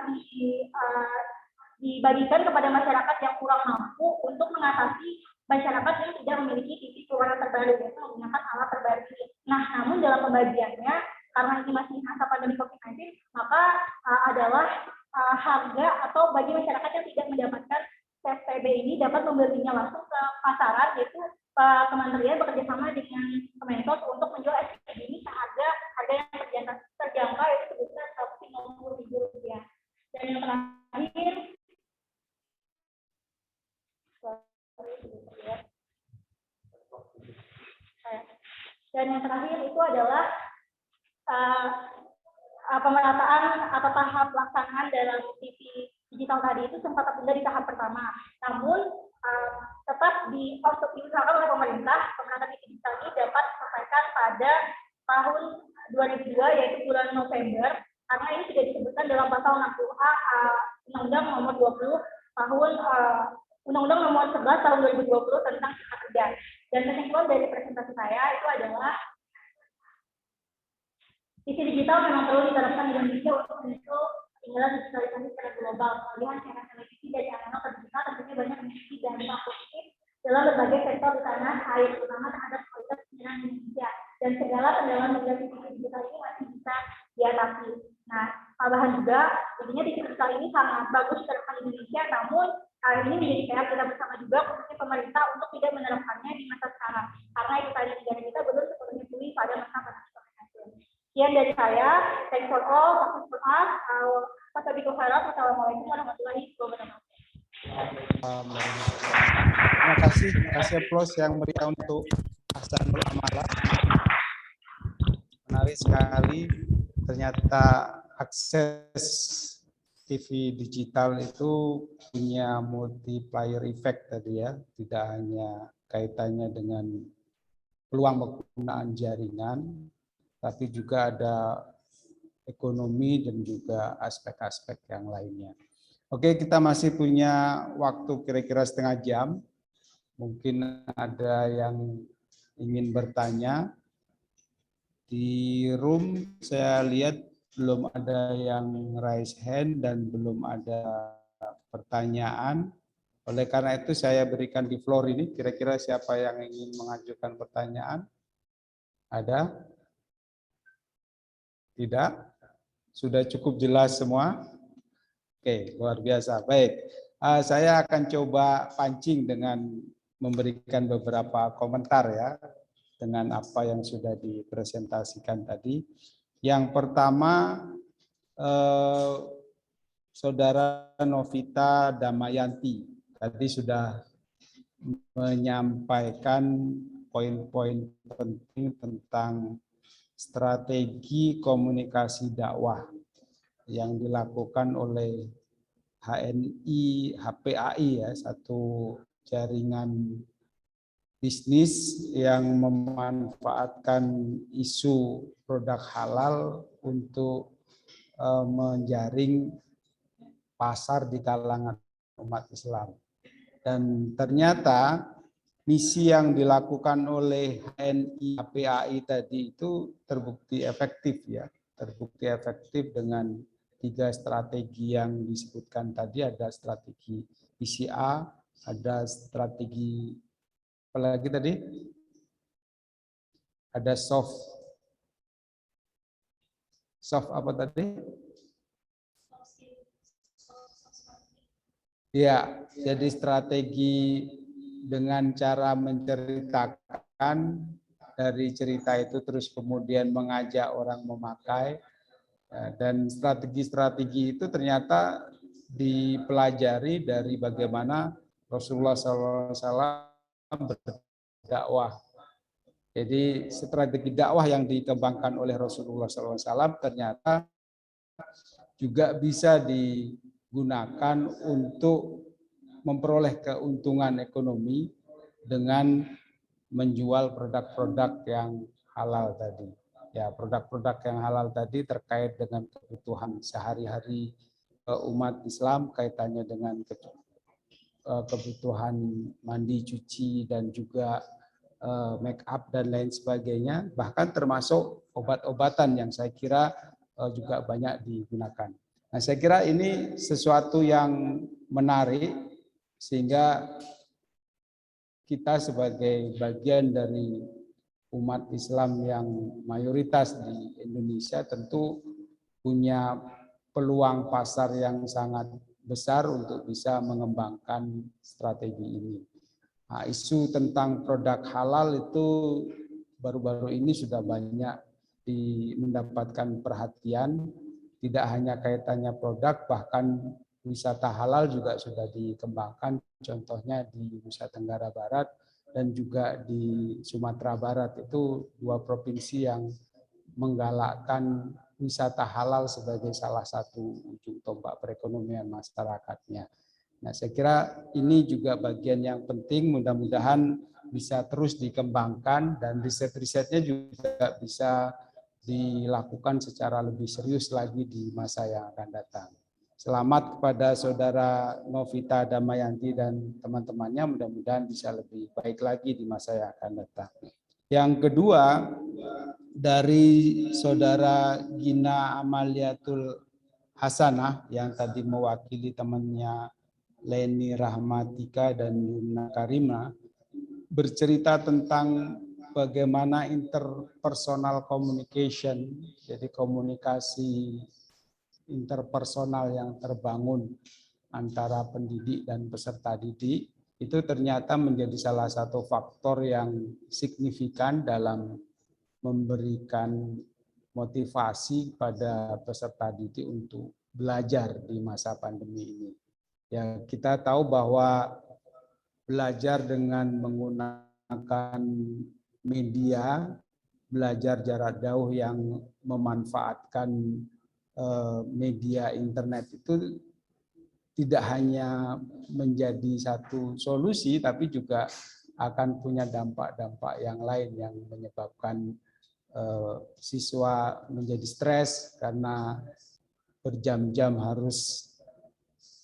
dibagikan kepada masyarakat yang kurang mampu untuk mengatasi masyarakat yang tidak memiliki TV keluaran terbaru, yaitu menggunakan alat terbaru ini. Nah, namun dalam pembagiannya, karena ini masih masa pandemi COVID-19, maka adalah harga atau bagi masyarakat yang tidak mendapatkan PSBB ini dapat membelinya langsung ke pasaran, yaitu Kementerian bekerjasama dengan Kemensos untuk menjual SPB ini seharga yang terjangkau yaitu sebesar Rp150.000. Dan yang terakhir, itu adalah pemerataan atau tahap pelaksanaan dalam TV digital tadi itu sempat tertunda di tahap pertama. Namun tetap diusahakan oleh pemerintah pemerataan TV digital ini dapat diselesaikan pada tahun 2002 yaitu bulan November, karena ini sudah disebutkan dalam pasal 60A Undang-Undang Nomor 20 Tahun Undang-Undang Nomor 11 Tahun 2020 tentang Cipta Kerja. Dan kesimpulan dari presentasi saya itu adalah TV digital memang perlu diterapkan di Indonesia untuk menyusul ketinggalan digitalisasi secara global. Pengalihan siaran televisi dari analog ke digital tentunya banyak memiliki dampak positif dalam berbagai sektor di tanah air, terutama terhadap kualitas siaran di Indonesia. Dan segala kendala migrasi TV digital ini masih bisa diatasi. Nah, tambahan juga, intinya TV digital ini sangat bagus diterapkan di Indonesia, namun ini menjadi PR kita bersama juga, khususnya pemerintah, untuk tidak menerapkannya di masa sekarang. Karena itu tadi negara kita belum sepenuhnya pulih pada masa pandemi. Sekian dari saya. Thanks for all. Thanks for us. Wassalamualaikum warahmatullahi wabarakatuh. Terima kasih applause yang meriah untuk Ahsanul Amala. Menarik sekali, ternyata akses TV digital itu punya multiplier effect tadi ya, tidak hanya kaitannya dengan peluang penggunaan jaringan, tapi juga ada ekonomi dan juga aspek-aspek yang lainnya. Oke, kita masih punya waktu kira-kira setengah jam. Mungkin ada yang ingin bertanya. Di room saya lihat belum ada yang raise hand dan belum ada pertanyaan. Oleh karena itu saya berikan di floor ini, kira-kira siapa yang ingin mengajukan pertanyaan? Ada? Tidak? Sudah cukup jelas semua? Oke, luar biasa. Baik, saya akan coba pancing dengan memberikan beberapa komentar ya, dengan apa yang sudah dipresentasikan tadi. Yang pertama, Saudara Novita Damayanti tadi sudah menyampaikan poin-poin penting tentang strategi komunikasi dakwah yang dilakukan oleh HNI HPAI ya, satu jaringan bisnis yang memanfaatkan isu produk halal untuk menjaring pasar di kalangan umat Islam. Dan ternyata misi yang dilakukan oleh HNI HPAI tadi itu terbukti efektif ya, terbukti efektif dengan 3 strategi yang disebutkan tadi. Ada strategi PCA, ada strategi apa lagi tadi? Ada soft apa tadi? Ya, jadi strategi dengan cara menceritakan dari cerita itu terus kemudian mengajak orang memakai. Dan strategi-strategi itu ternyata dipelajari dari bagaimana Rasulullah SAW berdakwah. Jadi strategi dakwah yang dikembangkan oleh Rasulullah SAW ternyata juga bisa digunakan untuk memperoleh keuntungan ekonomi dengan menjual produk-produk yang halal tadi. Ya, produk-produk yang halal tadi terkait dengan kebutuhan sehari-hari umat Islam, kaitannya dengan kebutuhan mandi, cuci, dan juga make up dan lain sebagainya, bahkan termasuk obat-obatan yang saya kira juga banyak digunakan. Nah, saya kira ini sesuatu yang menarik sehingga kita sebagai bagian dari umat Islam yang mayoritas di Indonesia tentu punya peluang pasar yang sangat besar untuk bisa mengembangkan strategi ini. Nah, isu tentang produk halal itu baru-baru ini sudah banyak mendapatkan perhatian, tidak hanya kaitannya produk, bahkan wisata halal juga sudah dikembangkan, contohnya di Nusa Tenggara Barat dan juga di Sumatera Barat. Itu 2 provinsi yang menggalakkan wisata halal sebagai salah satu ujung tombak perekonomian masyarakatnya. Nah, saya kira ini juga bagian yang penting, mudah-mudahan bisa terus dikembangkan dan riset-risetnya juga bisa dilakukan secara lebih serius lagi di masa yang akan datang. Selamat kepada Saudara Novita Damayanti dan teman-temannya, mudah-mudahan bisa lebih baik lagi di masa yang akan datang. Yang kedua, dari Saudara Gina Amaliatul Hasanah yang tadi mewakili temannya Leni Rahmatika dan Yumna Karima, bercerita tentang bagaimana interpersonal communication, jadi komunikasi interpersonal yang terbangun antara pendidik dan peserta didik, itu ternyata menjadi salah satu faktor yang signifikan dalam memberikan motivasi pada peserta didik untuk belajar di masa pandemi ini. Ya, kita tahu bahwa belajar dengan menggunakan media, belajar jarak jauh yang memanfaatkan media internet itu tidak hanya menjadi satu solusi, tapi juga akan punya dampak-dampak yang lain yang menyebabkan siswa menjadi stres karena berjam-jam harus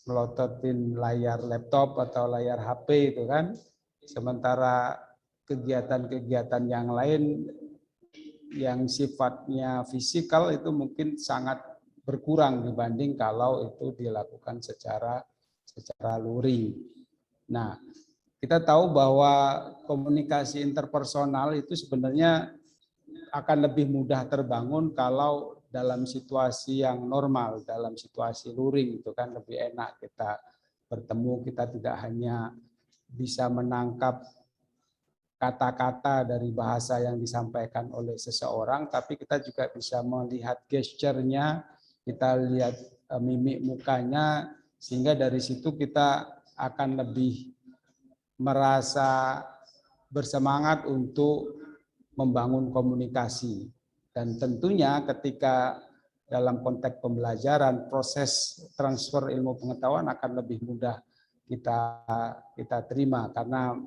melototin layar laptop atau layar HP itu kan. Sementara kegiatan-kegiatan yang lain yang sifatnya fisikal itu mungkin sangat berkurang dibanding kalau itu dilakukan secara luring. Nah, kita tahu bahwa komunikasi interpersonal itu sebenarnya akan lebih mudah terbangun kalau dalam situasi yang normal, dalam situasi luring itu kan lebih enak kita bertemu, kita tidak hanya bisa menangkap kata-kata dari bahasa yang disampaikan oleh seseorang, tapi kita juga bisa melihat gesturnya, kita lihat mimik mukanya, sehingga dari situ kita akan lebih merasa bersemangat untuk membangun komunikasi. Dan tentunya ketika dalam konteks pembelajaran, proses transfer ilmu pengetahuan akan lebih mudah kita terima, karena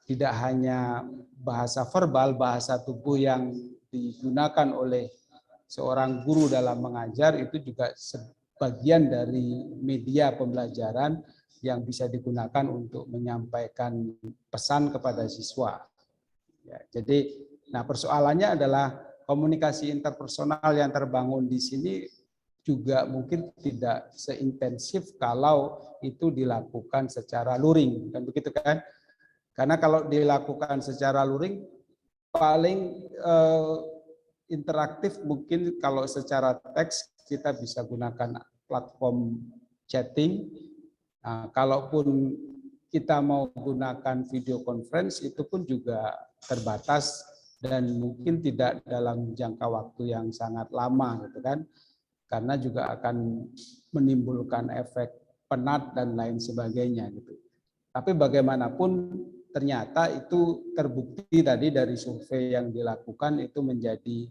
tidak hanya bahasa verbal, bahasa tubuh yang digunakan oleh seorang guru dalam mengajar itu juga sebagian dari media pembelajaran yang bisa digunakan untuk menyampaikan pesan kepada siswa. Ya, jadi, nah persoalannya adalah komunikasi interpersonal yang terbangun di sini juga mungkin tidak seintensif kalau itu dilakukan secara luring, kan begitu kan? Karena kalau dilakukan secara luring, paling interaktif mungkin kalau secara teks kita bisa gunakan platform chatting. Nah, kalaupun kita mau gunakan video conference itu pun juga terbatas dan mungkin tidak dalam jangka waktu yang sangat lama gitu kan. Karena juga akan menimbulkan efek penat dan lain sebagainya gitu. Tapi bagaimanapun ternyata itu terbukti tadi dari survei yang dilakukan itu menjadi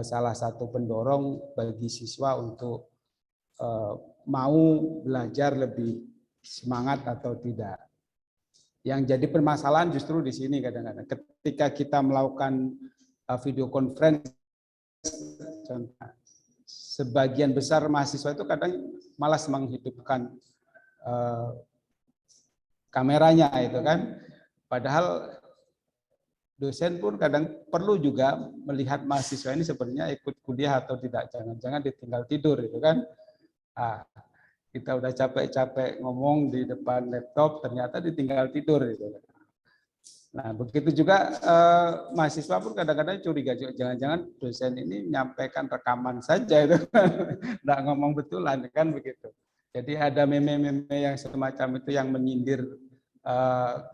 salah satu pendorong bagi siswa untuk mau belajar lebih semangat atau tidak. Yang jadi permasalahan justru di sini kadang-kadang ketika kita melakukan video conference, sebagian besar mahasiswa itu kadang malas menghidupkan kameranya itu kan. Padahal dosen pun kadang perlu juga melihat mahasiswa ini sebenarnya ikut kuliah atau tidak. Jangan-jangan ditinggal tidur itu kan. Nah, kita udah capek-capek ngomong di depan laptop, ternyata ditinggal tidur gitu. Nah, begitu juga mahasiswa pun kadang-kadang curiga, jangan-jangan dosen ini menyampaikan rekaman saja itu, nggak ngomong betulan kan begitu. Jadi ada meme-meme yang semacam itu yang menyindir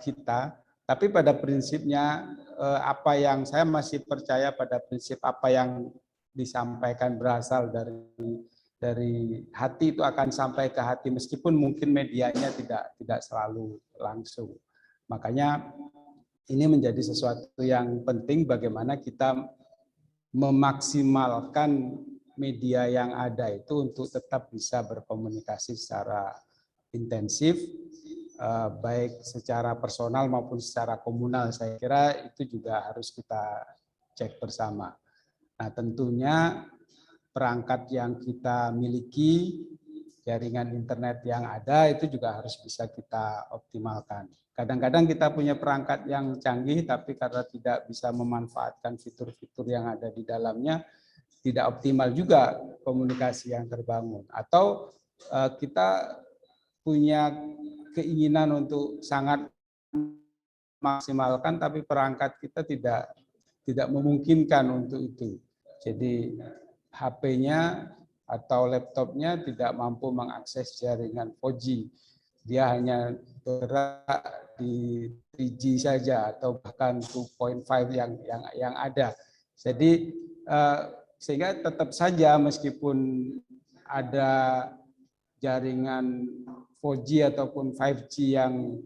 kita. Tapi pada prinsipnya apa yang saya masih percaya pada prinsip apa yang disampaikan berasal dari hati itu akan sampai ke hati meskipun mungkin medianya tidak selalu langsung. Makanya ini menjadi sesuatu yang penting bagaimana kita memaksimalkan media yang ada itu untuk tetap bisa berkomunikasi secara intensif, baik secara personal maupun secara komunal. Saya kira itu juga harus kita cek bersama. Nah, tentunya perangkat yang kita miliki jaringan internet yang ada itu juga harus bisa kita optimalkan. Kadang-kadang kita punya perangkat yang canggih, tapi karena tidak bisa memanfaatkan fitur-fitur yang ada di dalamnya, tidak optimal juga komunikasi yang terbangun. Atau kita punya keinginan untuk sangat maksimalkan, tapi perangkat kita tidak memungkinkan untuk itu. Jadi HP-nya atau laptopnya tidak mampu mengakses jaringan 4G. Dia hanya bergerak di 3G saja atau bahkan 2.5 yang ada. Jadi sehingga tetap saja meskipun ada jaringan 4G ataupun 5G yang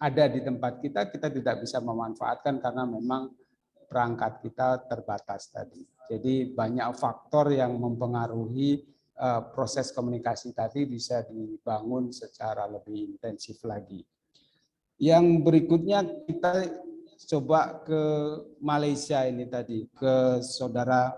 ada di tempat kita, kita tidak bisa memanfaatkan karena memang perangkat kita terbatas tadi. Jadi banyak faktor yang mempengaruhi proses komunikasi tadi bisa dibangun secara lebih intensif lagi. Yang berikutnya kita coba ke Malaysia ini tadi, ke saudara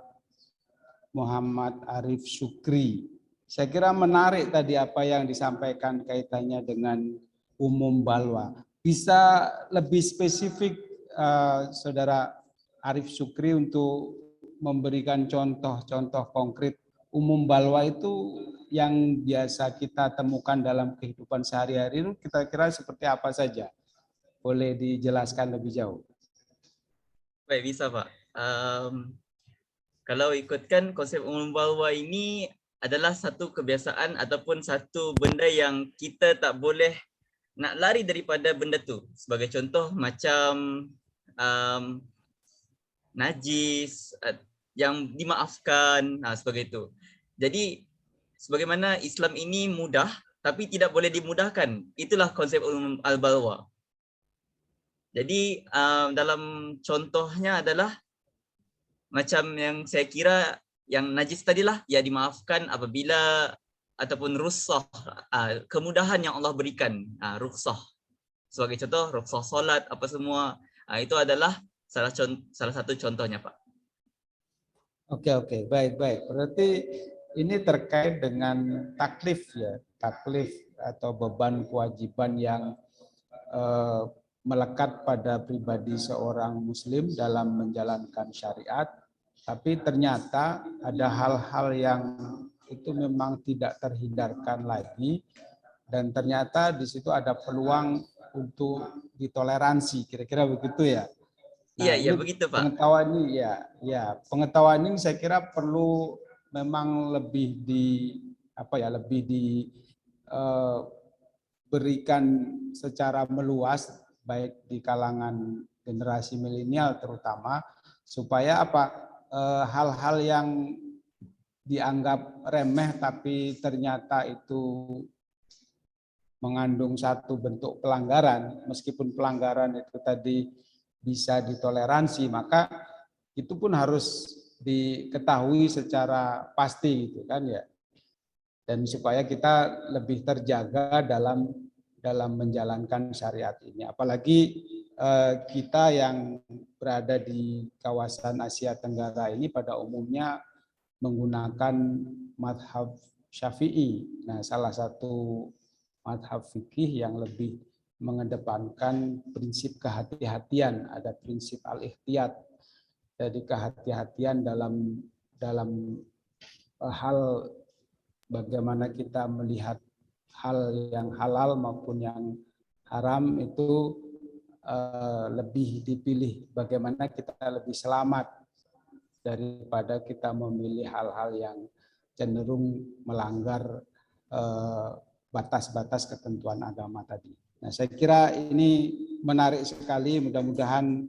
Muhammad Arif Syukri. Saya kira menarik tadi apa yang disampaikan kaitannya dengan umum balwa. Bisa lebih spesifik saudara Arif Syukri untuk memberikan contoh-contoh konkret umum balwa itu yang biasa kita temukan dalam kehidupan sehari-hari itu kira-kira seperti apa saja? Boleh dijelaskan lebih jauh? Baik, bisa Pak. Kalau ikutkan konsep umum balwa ini adalah satu kebiasaan ataupun satu benda yang kita tak boleh nak lari daripada benda tu. Sebagai contoh macam najis yang dimaafkan, sebagai itu. Jadi sebagaimana Islam ini mudah tapi tidak boleh dimudahkan. Itulah konsep umum al-balwa. Jadi dalam contohnya adalah macam yang saya kira yang najis tadilah, ya dimaafkan apabila ataupun rukhsah, kemudahan yang Allah berikan, rukhsah. Sebagai contoh rukhsah solat apa semua, itu adalah salah satu contohnya Pak. Oke, baik. Berarti ini terkait dengan taklif ya, taklif atau beban kewajiban yang melekat pada pribadi seorang muslim dalam menjalankan syariat, tapi ternyata ada hal-hal yang itu memang tidak terhindarkan lagi dan ternyata di situ ada peluang untuk ditoleransi, kira-kira begitu ya. Nah, iya begitu Pak. Pengetahuan ini pengetahuan ini saya kira perlu memang lebih diberikan secara meluas baik di kalangan generasi milenial terutama supaya hal-hal yang dianggap remeh tapi ternyata itu mengandung satu bentuk pelanggaran, meskipun pelanggaran itu tadi bisa ditoleransi, maka itu pun harus diketahui secara pasti gitu kan ya. Dan supaya kita lebih terjaga dalam menjalankan syariat ini. Apalagi kita yang berada di kawasan Asia Tenggara ini pada umumnya menggunakan madhab Syafi'i. Nah, salah satu madhab fikih yang lebih mengedepankan prinsip kehati-hatian, ada prinsip al-ihtiyat. Jadi kehati-hatian dalam hal bagaimana kita melihat hal yang halal maupun yang haram itu lebih dipilih bagaimana kita lebih selamat daripada kita memilih hal-hal yang cenderung melanggar batas-batas ketentuan agama tadi. Nah, saya kira ini menarik sekali. Mudah-mudahan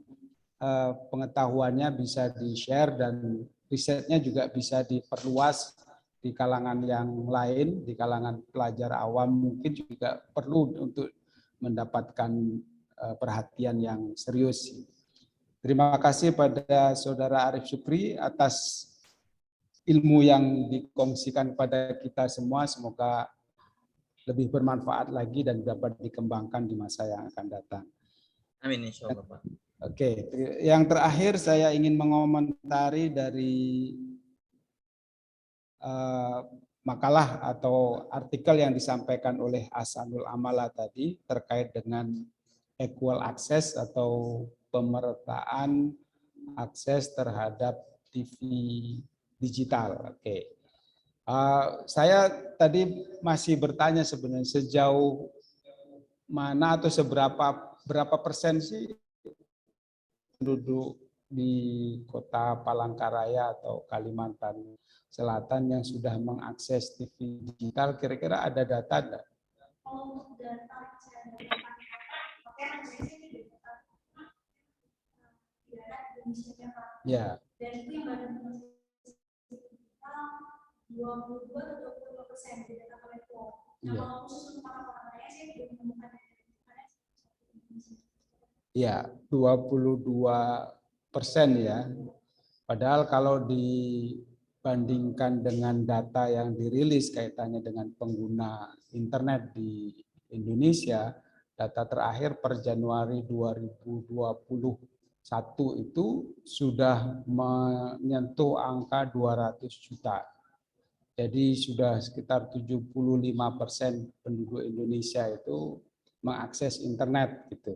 pengetahuannya bisa di-share dan risetnya juga bisa diperluas di kalangan yang lain, di kalangan pelajar awam mungkin juga perlu untuk mendapatkan perhatian yang serius. Terima kasih pada Saudara Arif Syukri atas ilmu yang dikongsikan kepada kita semua. Semoga lebih bermanfaat lagi dan dapat dikembangkan di masa yang akan datang. Amin insyaallah Pak. Oke, yang terakhir saya ingin mengomentari dari makalah atau artikel yang disampaikan oleh Ahsanul Amala tadi terkait dengan equal access atau pemerataan akses terhadap TV digital. Oke. Saya tadi masih bertanya sebenarnya sejauh mana atau berapa persen sih penduduk di kota Palangkaraya atau Kalimantan Selatan yang sudah mengakses TV digital, kira-kira ada data enggak? Kalau data Ya. Dan itu yang baru 22 atau 22% di data Kemenko. Nah, kalau khusus untuk Palangkaraya saya belum menemukan data. Ya, 22% ya. Padahal kalau dibandingkan dengan data yang dirilis kaitannya dengan pengguna internet di Indonesia, data terakhir per Januari 2021 itu sudah menyentuh angka 200 juta. Jadi sudah sekitar 75% penduduk Indonesia itu mengakses internet gitu.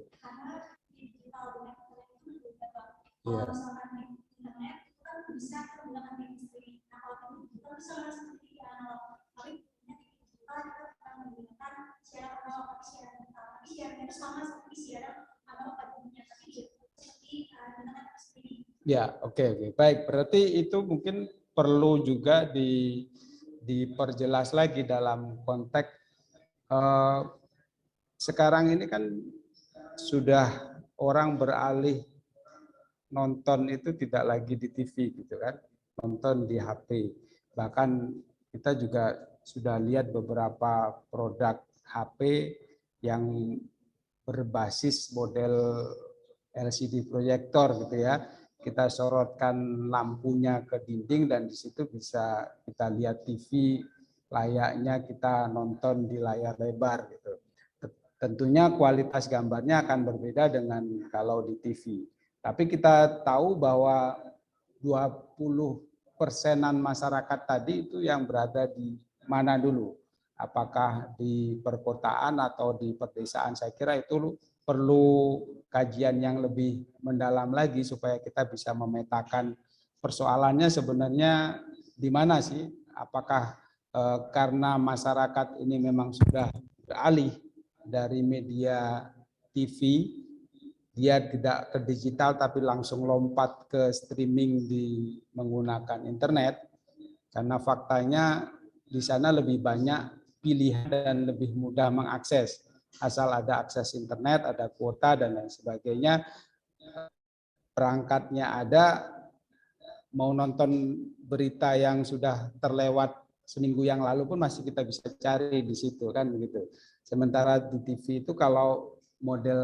Kalau misalkan internet itu kan bisa menggunakan industri. Nah, kalau kita bisa seperti analog, tapi kita akan menggunakan siaran analog, tapi siaran itu sama seperti siaran analog pada umumnya, tapi seperti menggunakan industri. Ya, oke. Baik, berarti itu mungkin perlu juga diperjelas lagi dalam konteks sekarang ini kan sudah orang beralih nonton itu tidak lagi di TV gitu kan, nonton di HP. Bahkan kita juga sudah lihat beberapa produk HP yang berbasis model LCD proyektor gitu ya. Kita sorotkan lampunya ke dinding dan di situ bisa kita lihat TV layaknya kita nonton di layar lebar gitu. Tentunya kualitas gambarnya akan berbeda dengan kalau di TV. Tapi kita tahu bahwa 20%-an masyarakat tadi itu yang berada di mana dulu? Apakah di perkotaan atau di pedesaan? Saya kira itu perlu kajian yang lebih mendalam lagi supaya kita bisa memetakan persoalannya sebenarnya di mana sih? Apakah karena masyarakat ini memang sudah beralih dari media TV, dia tidak ke digital tapi langsung lompat ke streaming menggunakan internet, karena faktanya di sana lebih banyak pilihan dan lebih mudah mengakses. Asal ada akses internet, ada kuota dan lain sebagainya, perangkatnya ada, mau nonton berita yang sudah terlewat seminggu yang lalu pun masih kita bisa cari di situ kan begitu. Sementara di TV itu kalau model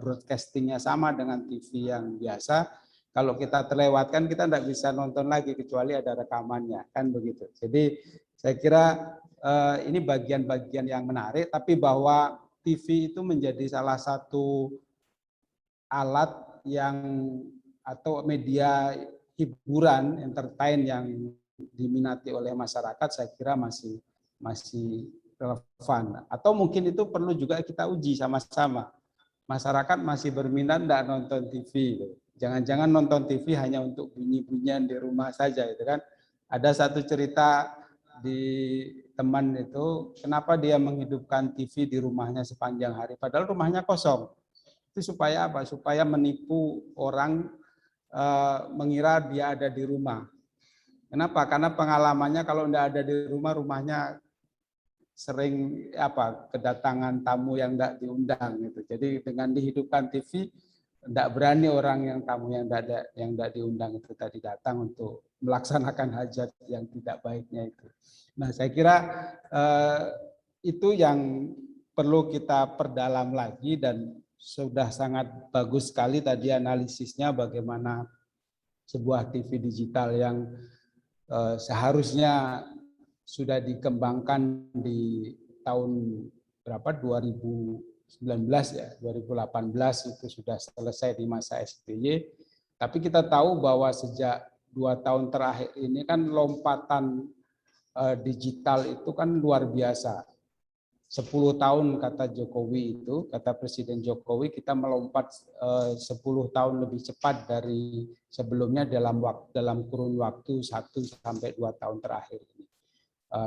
broadcastingnya sama dengan TV yang biasa, kalau kita terlewatkan kita tidak bisa nonton lagi kecuali ada rekamannya kan begitu. Jadi saya kira ini bagian-bagian yang menarik, tapi bahwa TV itu menjadi salah satu alat yang atau media hiburan, entertain yang diminati oleh masyarakat, saya kira masih relevan. Atau mungkin itu perlu juga kita uji sama-sama. Masyarakat masih berminat tidak nonton TV. Jangan-jangan nonton TV hanya untuk bunyi-bunyian di rumah saja, itu kan. Ada satu cerita di teman itu, kenapa dia menghidupkan TV di rumahnya sepanjang hari, padahal rumahnya kosong. Itu supaya apa? Supaya menipu orang mengira dia ada di rumah. Kenapa? Karena pengalamannya kalau tidak ada di rumah, rumahnya sering kedatangan tamu yang tidak diundang gitu. Jadi dengan dihidupkan TV, tidak berani orang yang tamu yang tidak diundang itu tadi datang untuk melaksanakan hajat yang tidak baiknya itu. Nah, saya kira itu yang perlu kita perdalam lagi, dan sudah sangat bagus sekali tadi analisisnya bagaimana sebuah TV digital yang seharusnya sudah dikembangkan di tahun berapa 2019 ya, 2018 itu sudah selesai di masa SBY. Tapi kita tahu bahwa sejak 2 tahun terakhir ini kan lompatan digital itu kan luar biasa. 10 tahun kata Jokowi itu, kata Presiden Jokowi, kita melompat 10 tahun lebih cepat dari sebelumnya dalam kurun waktu 1 sampai 2 tahun terakhir ini.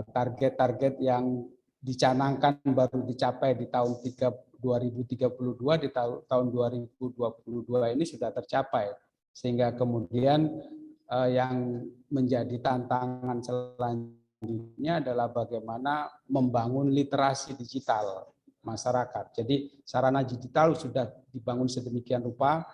Target-target yang dicanangkan baru dicapai di tahun 2032, di tahun 2022 ini sudah tercapai. Sehingga kemudian yang menjadi tantangan selanjutnya adalah bagaimana membangun literasi digital masyarakat. Jadi sarana digital sudah dibangun sedemikian rupa,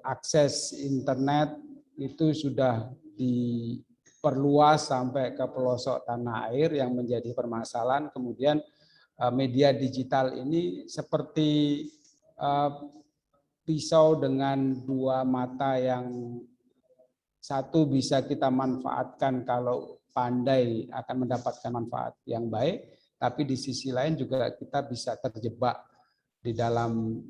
akses internet itu sudah diperluas sampai ke pelosok tanah air yang menjadi permasalahan. Kemudian media digital ini seperti pisau dengan 2 mata yang satu bisa kita manfaatkan kalau pandai akan mendapatkan manfaat yang baik, tapi di sisi lain juga kita bisa terjebak di dalam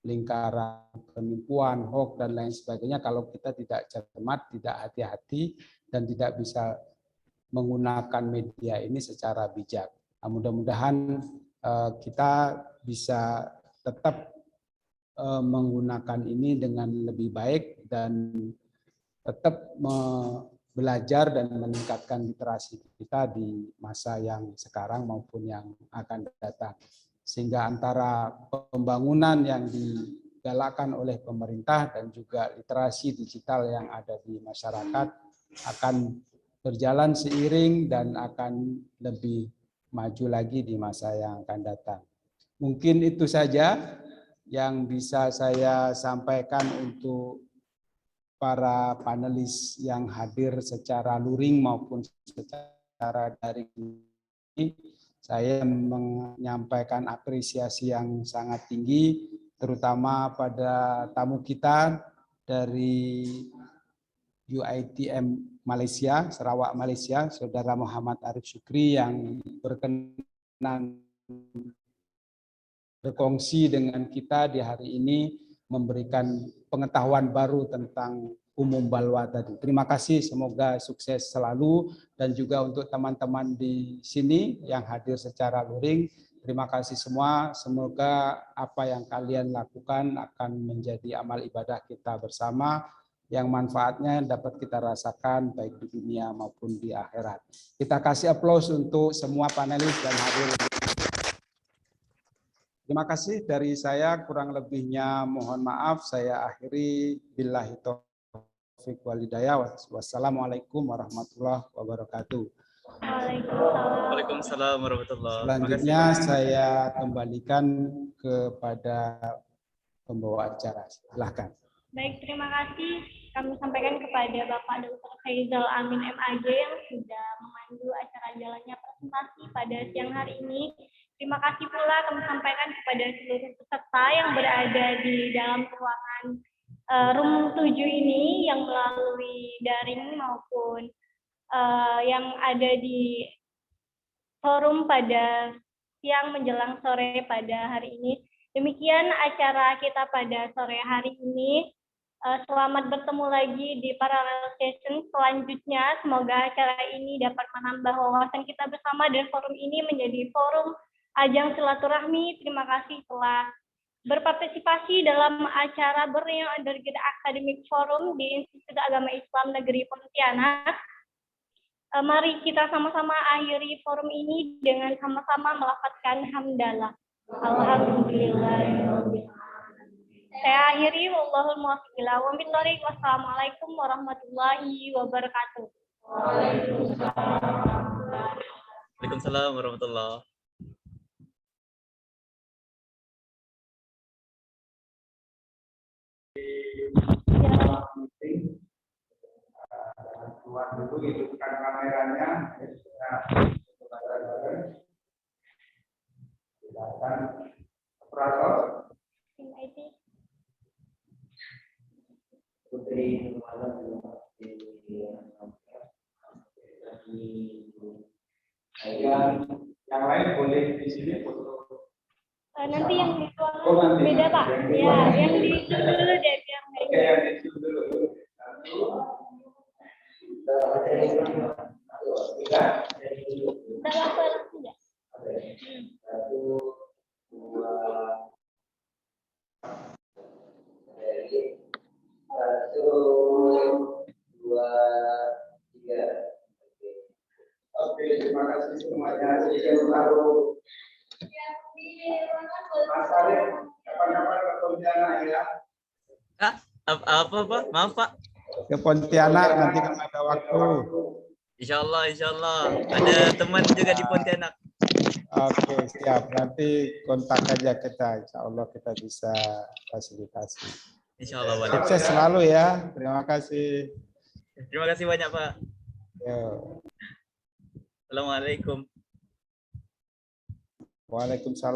lingkaran penipuan, hoax dan lain sebagainya kalau kita tidak cermat, tidak hati-hati dan tidak bisa menggunakan media ini secara bijak. Nah, mudah-mudahan kita bisa tetap menggunakan ini dengan lebih baik dan tetap belajar dan meningkatkan literasi kita di masa yang sekarang maupun yang akan datang. Sehingga antara pembangunan yang digalakkan oleh pemerintah dan juga literasi digital yang ada di masyarakat akan berjalan seiring dan akan lebih maju lagi di masa yang akan datang. Mungkin itu saja yang bisa saya sampaikan untuk para panelis yang hadir secara luring maupun secara daring ini. Saya menyampaikan apresiasi yang sangat tinggi, terutama pada tamu kita dari UiTM Malaysia, Sarawak Malaysia, Saudara Muhammad Arif Syukri yang berkenan berkongsi dengan kita di hari ini, memberikan pengetahuan baru tentang umum balwa tadi. Terima kasih, semoga sukses selalu, dan juga untuk teman-teman di sini yang hadir secara luring, terima kasih semua. Semoga apa yang kalian lakukan akan menjadi amal ibadah kita bersama, yang manfaatnya dapat kita rasakan baik di dunia maupun di akhirat. Kita kasih aplaus untuk semua panelis dan hadir. Terima kasih dari saya, kurang lebihnya mohon maaf. Saya akhiri, billahi taufiq wal hidayah. Wassalamualaikum warahmatullahi wabarakatuh. Waalaikumsalam warahmatullahi wabarakatuh. Selanjutnya saya kembalikan kepada pembawa acara. Silahkan. Baik, terima kasih. Kami sampaikan kepada Bapak Dr. Faizal Amin MAG yang sudah memandu acara jalannya presentasi pada siang hari ini. Terima kasih pula kami sampaikan kepada seluruh peserta yang berada di dalam ruangan room 7 ini yang melalui daring maupun yang ada di forum pada siang menjelang sore pada hari ini. Demikian acara kita pada sore hari ini. Selamat bertemu lagi di parallel session selanjutnya. Semoga acara ini dapat menambah wawasan kita bersama dan forum ini menjadi forum ajang silaturahmi. Terima kasih telah berpartisipasi dalam acara Borneo Undergraduate Academic Forum di Institut Agama Islam Negeri Pontianak. Mari kita sama-sama akhiri forum ini dengan sama-sama melafazkan hamdalah. Alhamdulillah. Saya akhiri, wallahul muwaffiq ila aqwamit thoriq. Wassalamualaikum warahmatullahi wabarakatuh. Waalaikumsalam warahmatullahi wabarakatuh. Tuan dulu hidupkan kameranya. Silakan operator. Putri yang lain boleh di sini foto. Nanti yang di ruangan beda Pak. Ya, yang di dulu deh biar nggak. Oke, yang di dulu. Satu, 2, 3. kasih semuanya. Jadi baru Mas Arif, kapan-kapan ke Pontianak ya. Apa? Maaf Pak. Ke Pontianak nanti kalau ada waktu. Insya Allah. Ada teman juga di Pontianak. Oke, siap. Nanti kontak aja kita. Insya Allah kita bisa fasilitasi. Insya Allah Pak. Sukses selalu ya. Terima kasih. Terima kasih banyak Pak. Yo. Assalamualaikum. Waalaikumsalam.